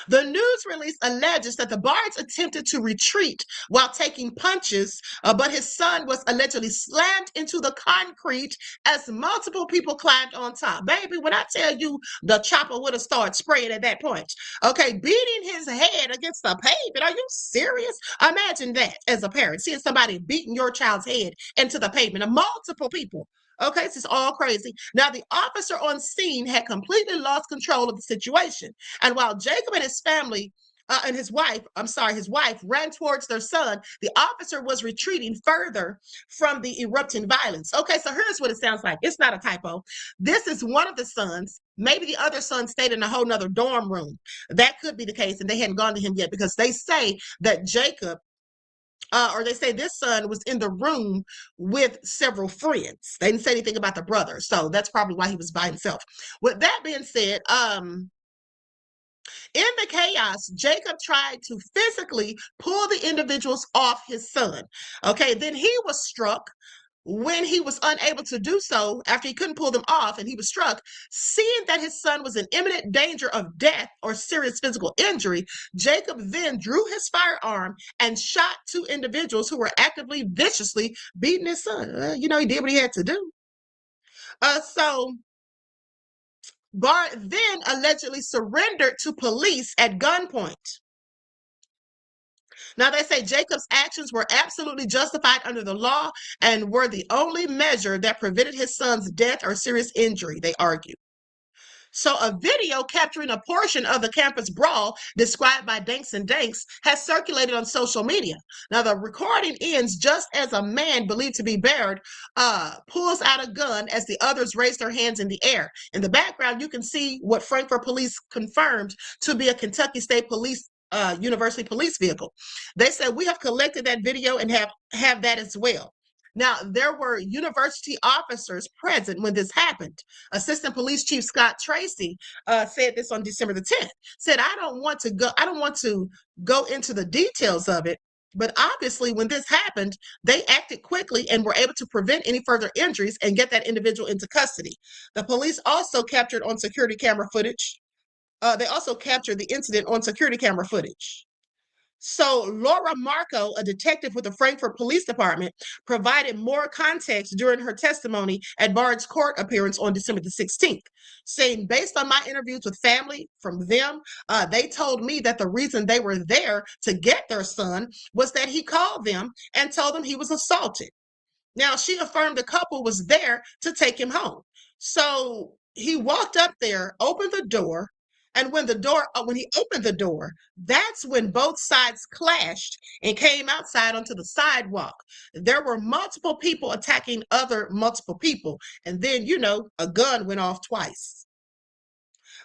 The news release alleges that the Bards attempted to retreat while taking punches, but his son was allegedly slammed into the concrete as multiple people climbed on top. Baby, when I tell you the chopper would have started spraying at that point. Okay, beating his head against the pavement. Are you serious? Imagine that as a parent, seeing somebody beating your child's head into the pavement, of multiple people. Okay, this is all crazy. Now, the officer on scene had completely lost control of the situation. And while Jacob and his family and his wife ran towards their son, the officer was retreating further from the erupting violence. Okay, so here's what it sounds like. It's not a typo. This is one of the sons. Maybe the other son stayed in a whole nother dorm room. That could be the case, and they hadn't gone to him yet, because they say that Jacob, or they say this son was in the room with several friends. They didn't say anything about the brother, so that's probably why he was by himself. With that being said, in the chaos, Jacob tried to physically pull the individuals off his son. Okay, then he was struck. When he was unable to do so, after he couldn't pull them off and he was struck, seeing that his son was in imminent danger of death or serious physical injury, Jacob then drew his firearm and shot two individuals who were actively, viciously beating his son. He did what he had to do. So Bart then allegedly surrendered to police at gunpoint. Now, they say Jacob's actions were absolutely justified under the law and were the only measure that prevented his son's death or serious injury, they argue. So a video capturing a portion of the campus brawl described by Danks and Danks has circulated on social media. Now, the recording ends just as a man believed to be Baird pulls out a gun as the others raise their hands in the air. In the background, you can see what Frankfurt police confirmed to be a Kentucky State Police University police vehicle. They said, we have collected that video and have that as well. Now, there were university officers present when this happened. Assistant Police Chief Scott Tracy said this on December the 10th. Said, I don't want to go into the details of it, but obviously when this happened, they acted quickly and were able to prevent any further injuries and get that individual into custody. The police also captured on security camera footage. They also captured the incident on security camera footage. So Laura Marco, a detective with the Frankfurt Police Department, provided more context during her testimony at Bard's court appearance on December the 16th, saying, based on my interviews with family from them, they told me that the reason they were there to get their son was that he called them and told them he was assaulted. Now, she affirmed the couple was there to take him home. So he walked up there, opened the door, and when he opened the door, that's when both sides clashed and came outside onto the sidewalk. There were multiple people attacking other multiple people. And then, a gun went off twice.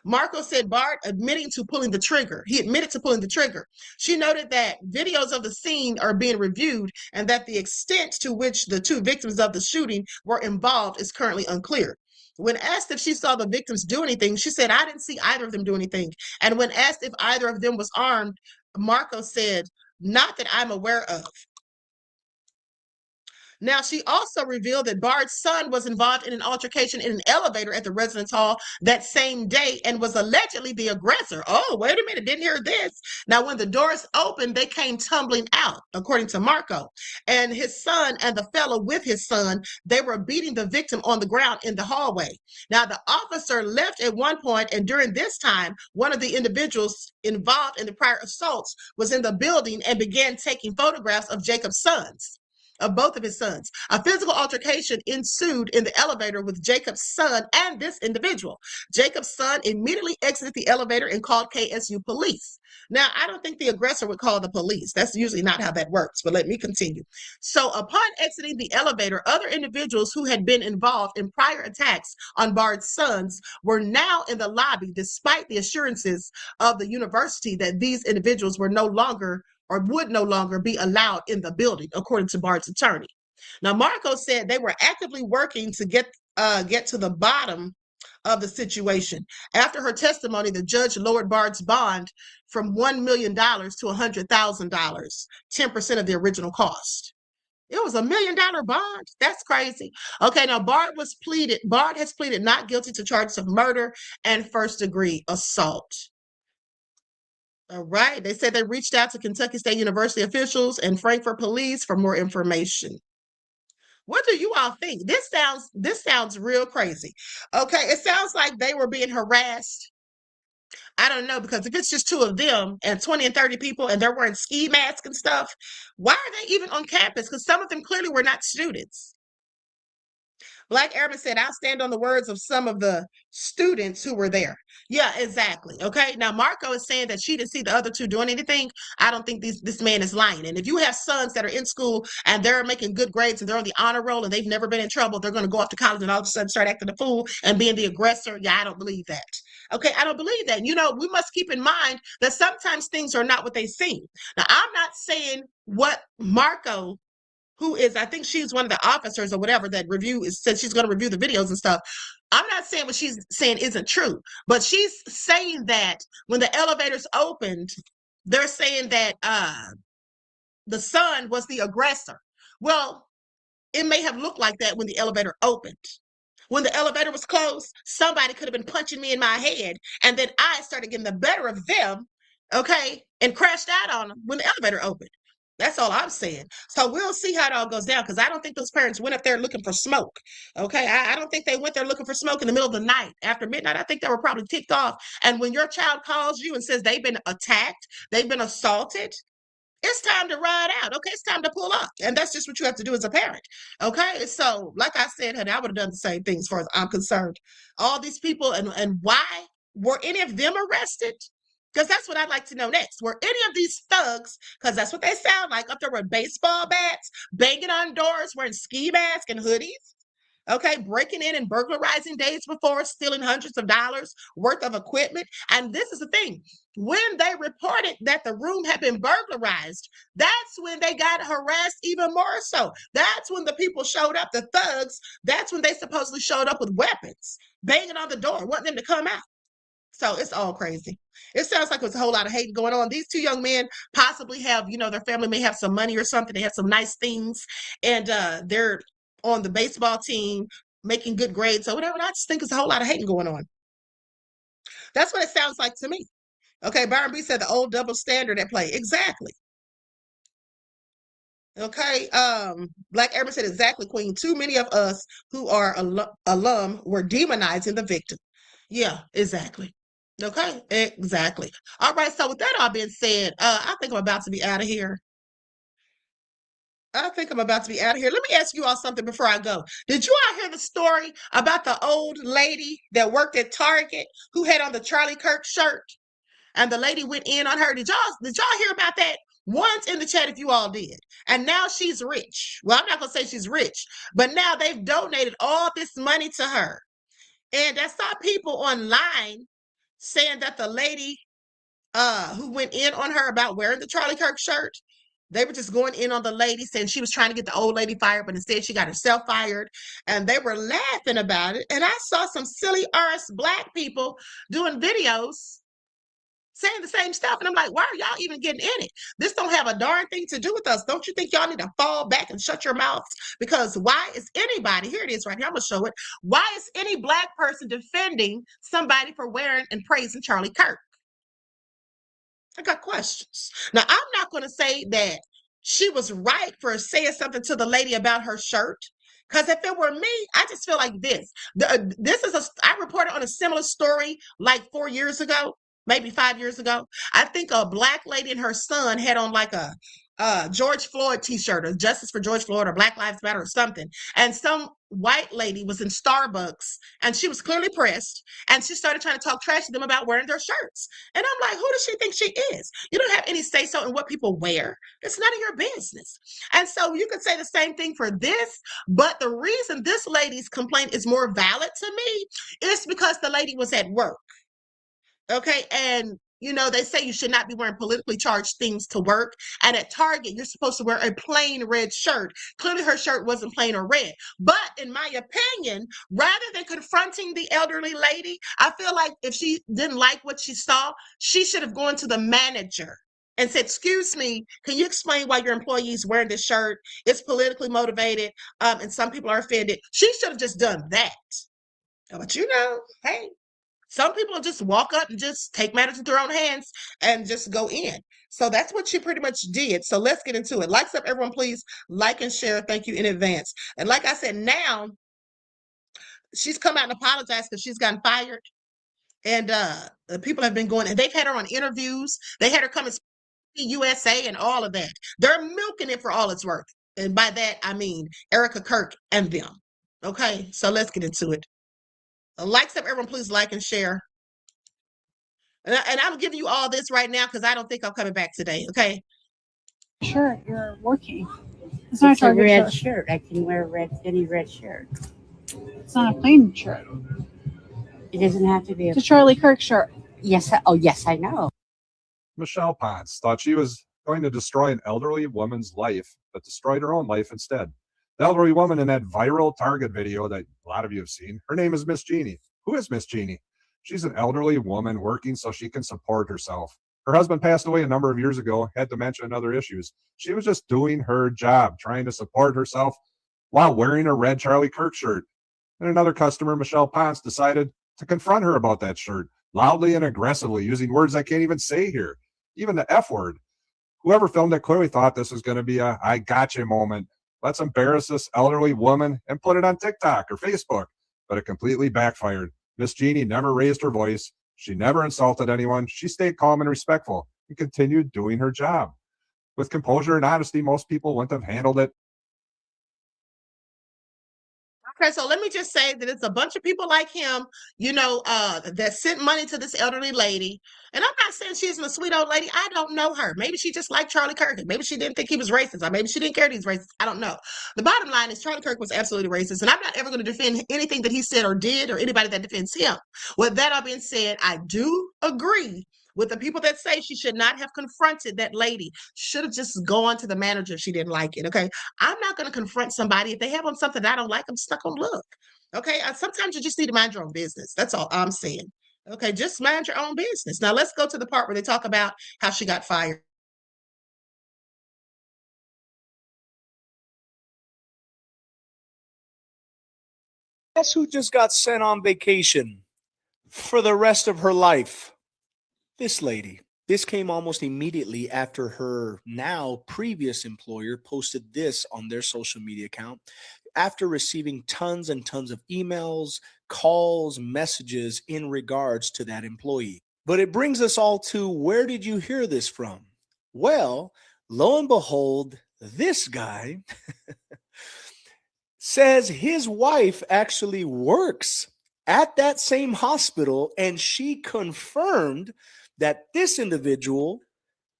Marco said Bart admitting to pulling the trigger. He admitted to pulling the trigger. She noted that videos of the scene are being reviewed and that the extent to which the two victims of the shooting were involved is currently unclear. When asked if she saw the victims do anything, she said, I didn't see either of them do anything. And when asked if either of them was armed, Marco said, not that I'm aware of. Now, she also revealed that Bard's son was involved in an altercation in an elevator at the residence hall that same day and was allegedly the aggressor. Oh, wait a minute, didn't hear this. Now, when the doors opened, they came tumbling out, according to Marco. And his son and the fellow with his son, they were beating the victim on the ground in the hallway. Now, the officer left at one point, and during this time, one of the individuals involved in the prior assaults was in the building and began taking photographs of Jacob's sons. Of both of his sons. A physical altercation ensued in the elevator with Jacob's son and this individual. Jacob's son immediately exited the elevator and called KSU police. Now, I don't think the aggressor would call the police. That's usually not how that works, but let me continue. So upon exiting the elevator, other individuals who had been involved in prior attacks on Bard's sons were now in the lobby, despite the assurances of the university that these individuals were no longer or would no longer be allowed in the building, according to Bard's attorney. Now, Marco said they were actively working to get to the bottom of the situation. After her testimony, the judge lowered Bard's bond from $1 million to $100,000, 10% of the original cost. It was $1 million bond. That's crazy. Okay, now Bard has pleaded not guilty to charges of murder and first-degree assault. All right. They said they reached out to Kentucky State University officials and Frankfurt police for more information. What do you all think? This sounds real crazy. Okay, it sounds like they were being harassed. I don't know, because if it's just two of them and 20 and 30 people and they're wearing ski masks and stuff, why are they even on campus? Because some of them clearly were not students. Black Airman said, I'll stand on the words of some of the students who were there. Yeah, exactly. Okay. Now, Marco is saying that she didn't see the other two doing anything. I don't think this man is lying. And if you have sons that are in school and they're making good grades and they're on the honor roll and they've never been in trouble, they're going to go off to college and all of a sudden start acting a fool and being the aggressor. Yeah, I don't believe that. Okay, I don't believe that. You know, we must keep in mind that sometimes things are not what they seem. Now, I'm not saying what Marco, who is, I think she's one of the officers or whatever that said she's going to review the videos and stuff. I'm not saying what she's saying isn't true, but she's saying that when the elevators opened, they're saying that the son was the aggressor. Well, it may have looked like that when the elevator opened. When the elevator was closed, somebody could have been punching me in my head, and then I started getting the better of them, okay, and crashed out on them when the elevator opened. That's all I'm saying. So we'll see how it all goes down, because I don't think those parents went up there looking for smoke. Okay, I don't think they went there looking for smoke in the middle of the night after midnight. I think they were probably ticked off. And when your child calls you and says they've been attacked, they've been assaulted, it's time to ride out. Okay, it's time to pull up. And that's just what you have to do as a parent. Okay, so like I said, honey, I would have done the same thing as far as I'm concerned. All these people, and why were any of them arrested? Because that's what I'd like to know next. Were any of these thugs, because that's what they sound like, up there with baseball bats, banging on doors, wearing ski masks and hoodies? Okay, breaking in and burglarizing days before, stealing hundreds of dollars worth of equipment. And this is the thing. When they reported that the room had been burglarized, that's when they got harassed even more so. That's when the people showed up, the thugs. That's when they supposedly showed up with weapons, banging on the door, wanting them to come out. So it's all crazy. It sounds like there's a whole lot of hate going on. These two young men possibly have, their family may have some money or something. They have some nice things, and they're on the baseball team, making good grades or whatever. And I just think it's a whole lot of hating going on. That's what it sounds like to me. Okay, Byron B said the old double standard at play. Exactly. Okay, Black Airman said exactly, Queen. Too many of us who are alum were demonizing the victim. Yeah, exactly. Okay, exactly. All right, so with that all being said, I think I'm about to be out of here. Let me ask you all something before I go. Did you all hear the story about the old lady that worked at Target who had on the Charlie Kirk shirt? And the lady went in on her. Did y'all hear about that? Once in the chat if you all did. And now she's rich. Well, I'm not going to say she's rich, but now they've donated all this money to her. And I saw people online saying that the lady who went in on her about wearing the Charlie Kirk shirt, they were just going in on the lady, saying she was trying to get the old lady fired, but instead she got herself fired. And they were laughing about it. And I saw some silly ass Black people doing videos saying the same stuff. And I'm like, why are y'all even getting in it? This don't have a darn thing to do with us. Don't you think y'all need to fall back and shut your mouths? Because why is anybody, here it is right here, I'm going to show it. Why is any Black person defending somebody for wearing and praising Charlie Kirk? I got questions. Now, I'm not going to say that she was right for saying something to the lady about her shirt. Because if it were me, I just feel like this. I reported on a similar story like 4 years ago, maybe 5 years ago. I think a Black lady and her son had on like a George Floyd t-shirt, or Justice for George Floyd, or Black Lives Matter, or something. And some white lady was in Starbucks, and she was clearly pressed, and she started trying to talk trash to them about wearing their shirts. And I'm like, who does she think she is? You don't have any say-so in what people wear. It's none of your business. And so you could say the same thing for this, but the reason this lady's complaint is more valid to me is because the lady was at work. Okay, and they say you should not be wearing politically charged things to work. And at Target, you're supposed to wear a plain red shirt. Clearly, her shirt wasn't plain or red. But in my opinion, rather than confronting the elderly lady, I feel like if she didn't like what she saw, she should have gone to the manager and said, excuse me, can you explain why your employee is wearing this shirt? It's politically motivated, and some people are offended. She should have just done that. But hey, Some people just walk up and just take matters into their own hands and just go in. So that's what she pretty much did. So let's get into it. Likes up, everyone, please like and share. Thank you in advance. And like I said, now she's come out and apologized because she's gotten fired. And people have been going, and they've had her on interviews. They had her come and speak in USA and all of that. They're milking it for all it's worth. And by that, I mean Erica Kirk and them. Okay, so let's get into it. Likes up, everyone, please like and share. And I'm giving you all this right now because I don't think I'm coming back today. Okay. Shirt, you're working. It's not a red shirt. I can wear any red shirt. It's not a plain shirt. It doesn't have to be It's a Charlie Kirk shirt. Yes. Oh, yes, I know. Michelle Potts thought she was going to destroy an elderly woman's life, but destroyed her own life instead. The elderly woman in that viral Target video that a lot of you have seen, her name is Miss Jeannie. Who is Miss Jeannie? She's an elderly woman working so she can support herself. Her husband passed away a number of years ago, had dementia and other issues. She was just doing her job, trying to support herself while wearing a red Charlie Kirk shirt. And another customer, Michelle Potts, decided to confront her about that shirt, loudly and aggressively, using words I can't even say here, even the F word. Whoever filmed it clearly thought this was going to be a I gotcha moment. Let's embarrass this elderly woman and put it on TikTok or Facebook. But it completely backfired. Miss Jeannie never raised her voice. She never insulted anyone. She stayed calm and respectful and continued doing her job. With composure and honesty, most people wouldn't have handled it. Okay, so let me just say that it's a bunch of people like him, that sent money to this elderly lady. And I'm not saying she isn't a sweet old lady. I don't know her. Maybe she just liked Charlie Kirk. Maybe she didn't think he was racist. Or maybe she didn't care that he's racist. I don't know. The bottom line is Charlie Kirk was absolutely racist. And I'm not ever going to defend anything that he said or did or anybody that defends him. With that all being said, I do agree with the people that say she should not have confronted that lady. Should have just gone to the manager if she didn't like it, okay? I'm not going to confront somebody. If they have on something that I don't like, I'm just not going to look, okay? Sometimes you just need to mind your own business. That's all I'm saying, okay? Just mind your own business. Now, let's go to the part where they talk about how she got fired. Guess who just got sent on vacation for the rest of her life? This lady. This came almost immediately after her now previous employer posted this on their social media account after receiving tons and tons of emails, calls, messages in regards to that employee. But it brings us all to, where did you hear this from? Well, lo and behold, this guy says his wife actually works at that same hospital, and she confirmed that this individual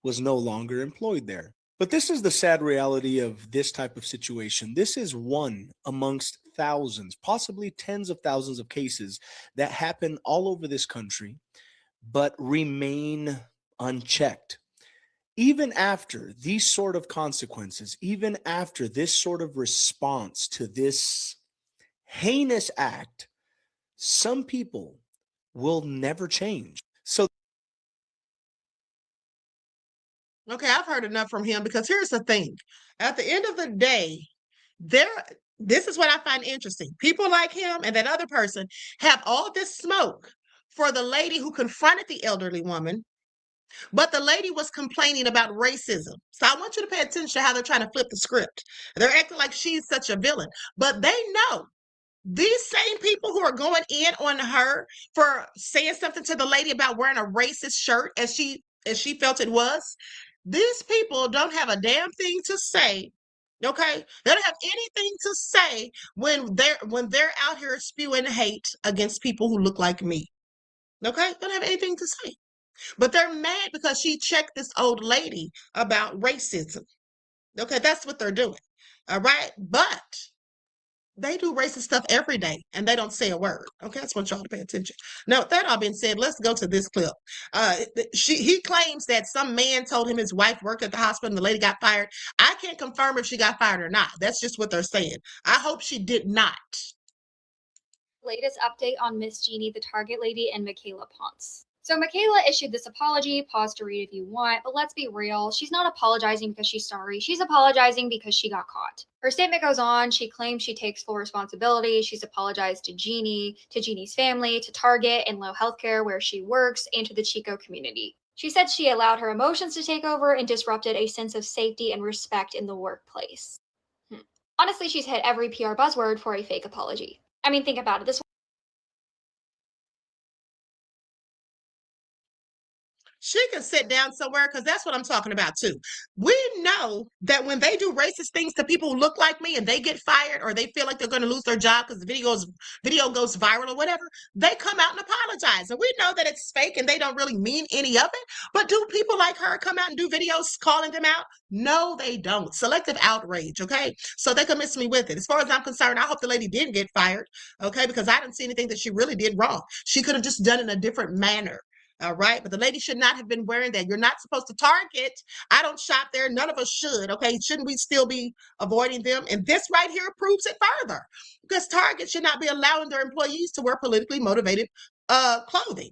was no longer employed there. But this is the sad reality of this type of situation. This is one amongst thousands, possibly tens of thousands of cases that happen all over this country, but remain unchecked. Even after these sort of consequences, even after this sort of response to this heinous act, some people will never change. So okay, I've heard enough from him, because here's the thing. At the end of the day, this is what I find interesting. People like him and that other person have all this smoke for the lady who confronted the elderly woman, but the lady was complaining about racism. So I want you to pay attention to how they're trying to flip the script. They're acting like she's such a villain, but they know these same people who are going in on her for saying something to the lady about wearing a racist shirt as she felt it was. These people don't have a damn thing to say. Okay, they don't have anything to say when they're out here spewing hate against people who look like me. Okay, they don't have anything to say. But they're mad because she checked this old lady about racism. Okay, that's what they're doing. All right, but they do racist stuff every day and they don't say a word. Okay, I just want y'all to pay attention. Now, with that all being said, let's go to this clip. He claims that some man told him his wife worked at the hospital and the lady got fired. I can't confirm if she got fired or not. That's just what they're saying. I hope she did not. Latest update on Miss Jeannie, the Target lady, and Michaela Ponce. So Michaela issued this apology. Pause to read if you want, but let's be real. She's not apologizing because she's sorry. She's apologizing because she got caught. Her statement goes on. She claims she takes full responsibility. She's apologized to Jeannie's family, to Target and Low Healthcare where she works, and to the Chico community. She said she allowed her emotions to take over and disrupted a sense of safety and respect in the workplace. Honestly, she's hit every PR buzzword for a fake apology. I mean, think about it. This She can sit down somewhere because that's what I'm talking about too. We know that when they do racist things to people who look like me and they get fired or they feel like they're going to lose their job because the video goes viral or whatever, they come out and apologize. And we know that it's fake and they don't really mean any of it. But do people like her come out and do videos calling them out? No, they don't. Selective outrage, okay? So they can miss me with it. As far as I'm concerned, I hope the lady didn't get fired, okay? Because I didn't see anything that she really did wrong. She could have just done it in a different manner. All right. But the lady should not have been wearing that. You're not supposed to Target. I don't shop there. None of us should. Okay. Shouldn't we still be avoiding them? And this right here proves it further because Target should not be allowing their employees to wear politically motivated clothing.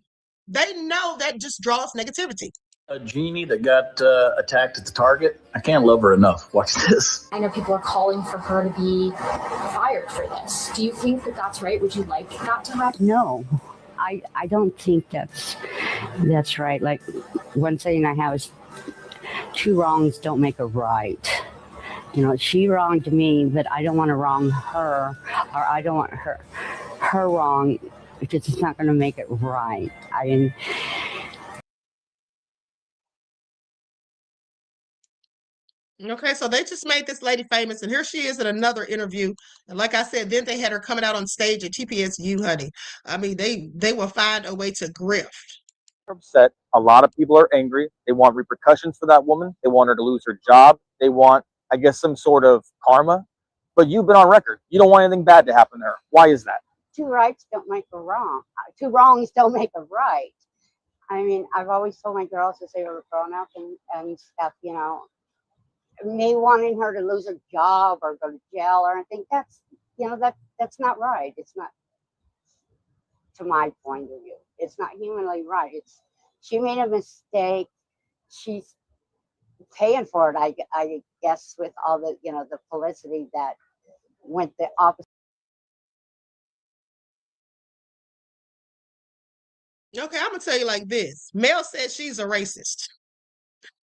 They know that just draws negativity. A Jeannie that got attacked at the Target. I can't love her enough. Watch this. I know people are calling for her to be fired for this. Do you think that that's right? Would you like that to happen? No. I don't think that's right. Like one saying I have is 2 wrongs don't make a right. You know, she wronged me, but I don't want to wrong her, or I don't want her wrong because it's not going to make it right. Okay, so they just made this lady famous, and here she is in another interview. And like I said, then they had her coming out on stage at TPSU, honey. I mean, they will find a way to grift. Upset. A lot of people are angry. They want repercussions for that woman. They want her to lose her job. They want, I guess, some sort of karma. But you've been on record. You don't want anything bad to happen to her. Why is that? 2 rights don't make a wrong. 2 wrongs don't make a right. I mean, I've always told my girls as they were growing up and stuff, you know, me wanting her to lose her job or go to jail or anything, that's, you know, that's not right. It's not, to my point of view, it's not humanly right. She made a mistake. She's paying for it, I guess, with all the, you know, the publicity that went the opposite. Okay, I'm gonna tell you like this. Mel says she's a racist.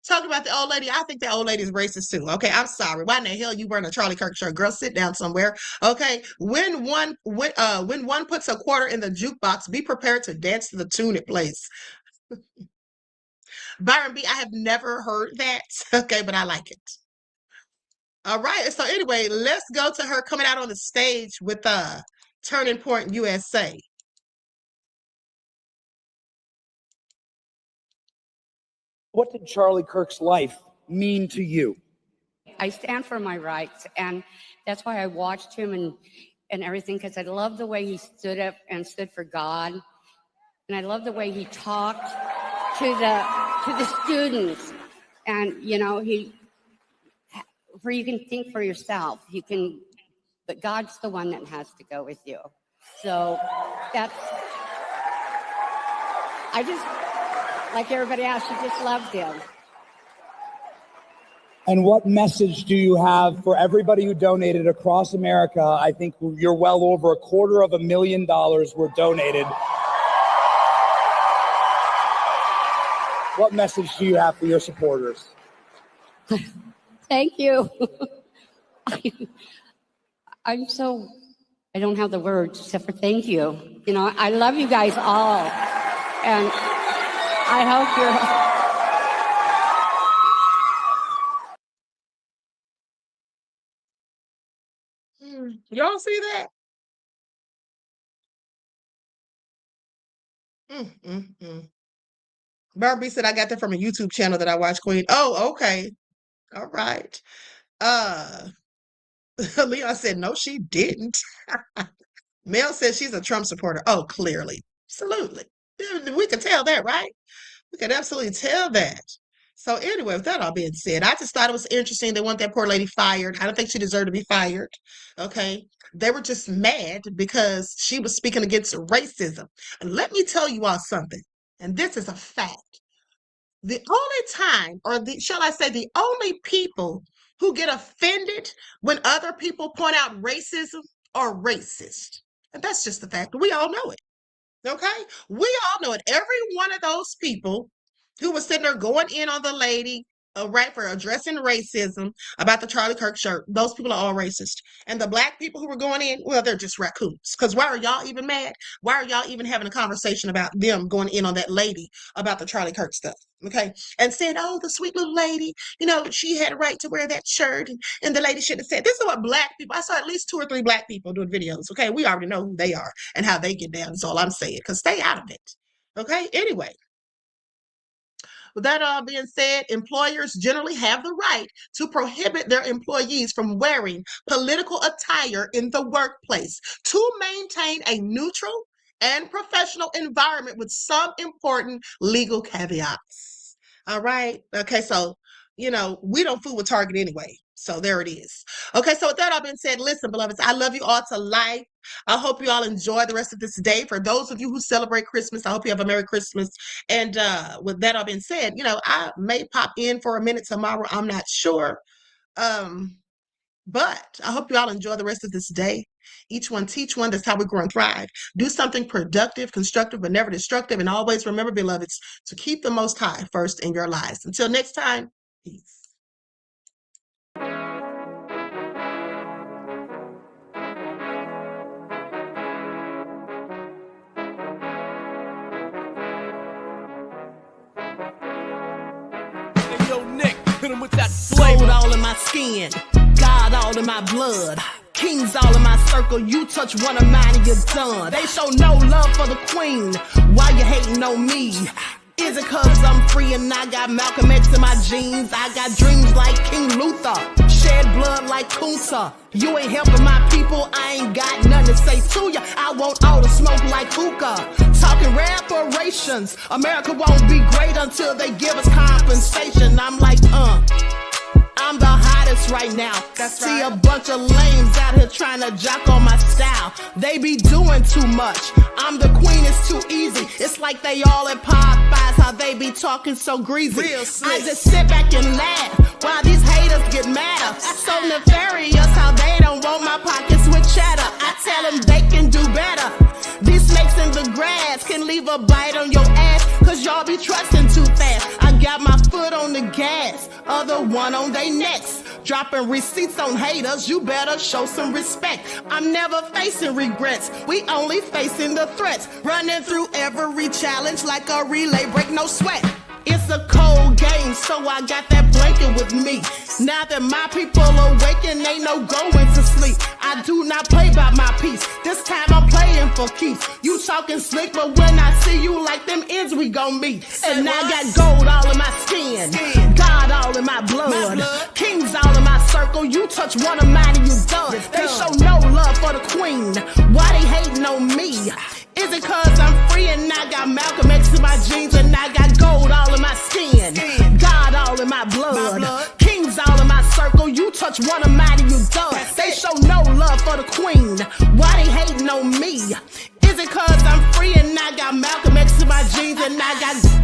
Talking about the old lady, I think the old lady is racist too. Okay, I'm sorry. Why in the hell you wearing a Charlie Kirk shirt? Girl, sit down somewhere. Okay, when one puts a quarter in the jukebox, be prepared to dance to the tune it plays. Byron B, I have never heard that. Okay, but I like it. All right. So anyway, let's go to her coming out on the stage with Turning Point USA. What did Charlie Kirk's life mean to you? I stand for my rights, and that's why I watched him and everything, because I love the way he stood up and stood for God, and I love the way he talked to the students, and you know, where you can think for yourself, but God's the one that has to go with you. So I just, like everybody else, she just loved him. And what message do you have for everybody who donated across America? I think you're well over $250,000 were donated. What message do you have for your supporters? Thank you. I don't have the words except for thank you. You know, I love you guys all. And I hope Y'all see that? Barbie said I got that from a YouTube channel that I watch, Queen. Oh, okay. All right. Leon said, no, she didn't. Mel said she's a Trump supporter. Oh, clearly. Absolutely. We could tell that, right? We could absolutely tell that. So anyway, with that all being said, I just thought it was interesting. They want that poor lady fired. I don't think she deserved to be fired. Okay. They were just mad because she was speaking against racism. And let me tell you all something. and this is a fact, the only time, or shall I say, the only people who get offended when other people point out racism are racist. And that's just the fact. We all know it. Okay? We all know it. Every one of those people who was sitting there going in on the lady, right, for addressing racism about the Charlie Kirk shirt, those people are all racist. And the black people who were going in, well, they're just raccoons. Because why are y'all even mad? Why are y'all even having a conversation about them going in on that lady about the Charlie Kirk stuff? Okay? And saying, oh, the sweet little lady, you know, she had a right to wear that shirt. And the lady should have said, this is what black people, I saw at least 2 or 3 black people doing videos. Okay? We already know who they are and how they get down. That's all I'm saying. Because stay out of it. Okay? Anyway. With that all being said, employers generally have the right to prohibit their employees from wearing political attire in the workplace to maintain a neutral and professional environment with some important legal caveats. All right. Okay. So, you know, we don't fool with Target anyway. So there it is. Okay. So with that all being said, listen, beloveds, I love you all to life. I hope you all enjoy the rest of this day. For those of you who celebrate Christmas, I hope you have a Merry Christmas. And with that all being said, you know, I may pop in for a minute tomorrow. I'm not sure. But I hope you all enjoy the rest of this day. Each one teach one. That's how we grow and thrive. Do something productive, constructive, but never destructive. And always remember, beloveds, to keep the Most High first in your lives. Until next time, peace. Gold all in my skin, God all in my blood, kings all in my circle. You touch one of mine and you're done. They show no love for the queen. Why you hating on me? Is it cause I'm free and I got Malcolm X in my jeans? I got dreams like King Luther, shed blood like Kunta. You ain't helping my people, I ain't got nothing to say to ya. I want all the smoke like hookah. Talking reparations, America won't be great until they give us compensation. I'm like, I'm the hottest right now. See a bunch of lames out here trying to jock on my style. They be doing too much. I'm the queen, it's too easy. It's like they all at Popeyes, how they be talking so greasy. I just sit back and laugh while these haters get madder. So nefarious how they don't want my pockets with cheddar. I tell them they can do better. These snakes in the grass can leave a bite on your ass, cause y'all be trusting too fast. I got my foot on the gas, other one on they necks. Dropping receipts on haters, you better show some respect. I'm never facing regrets, we only facing the threats. Running through every challenge like a relay, break no sweat. It's a cold game, so I got that blanket with me. Now that my people awaken, ain't no going to sleep. I do not play by my piece, this time I'm playing for keeps. You talking slick, but when I see you like them ends, we gon' meet. And I got gold all in my skin, God all in my blood, kings all in my circle. You touch one of mine and you done. They show no love for the queen. Why they hating on me? Is it cause I'm free and I got Malcolm X in my jeans and I got gold all in my skin, God all in my blood, kings all in my circle. You touch one of mine and you done. They show no love for the queen. Why they hating on me? Is it cause I'm free and I got Malcolm X in my jeans and I got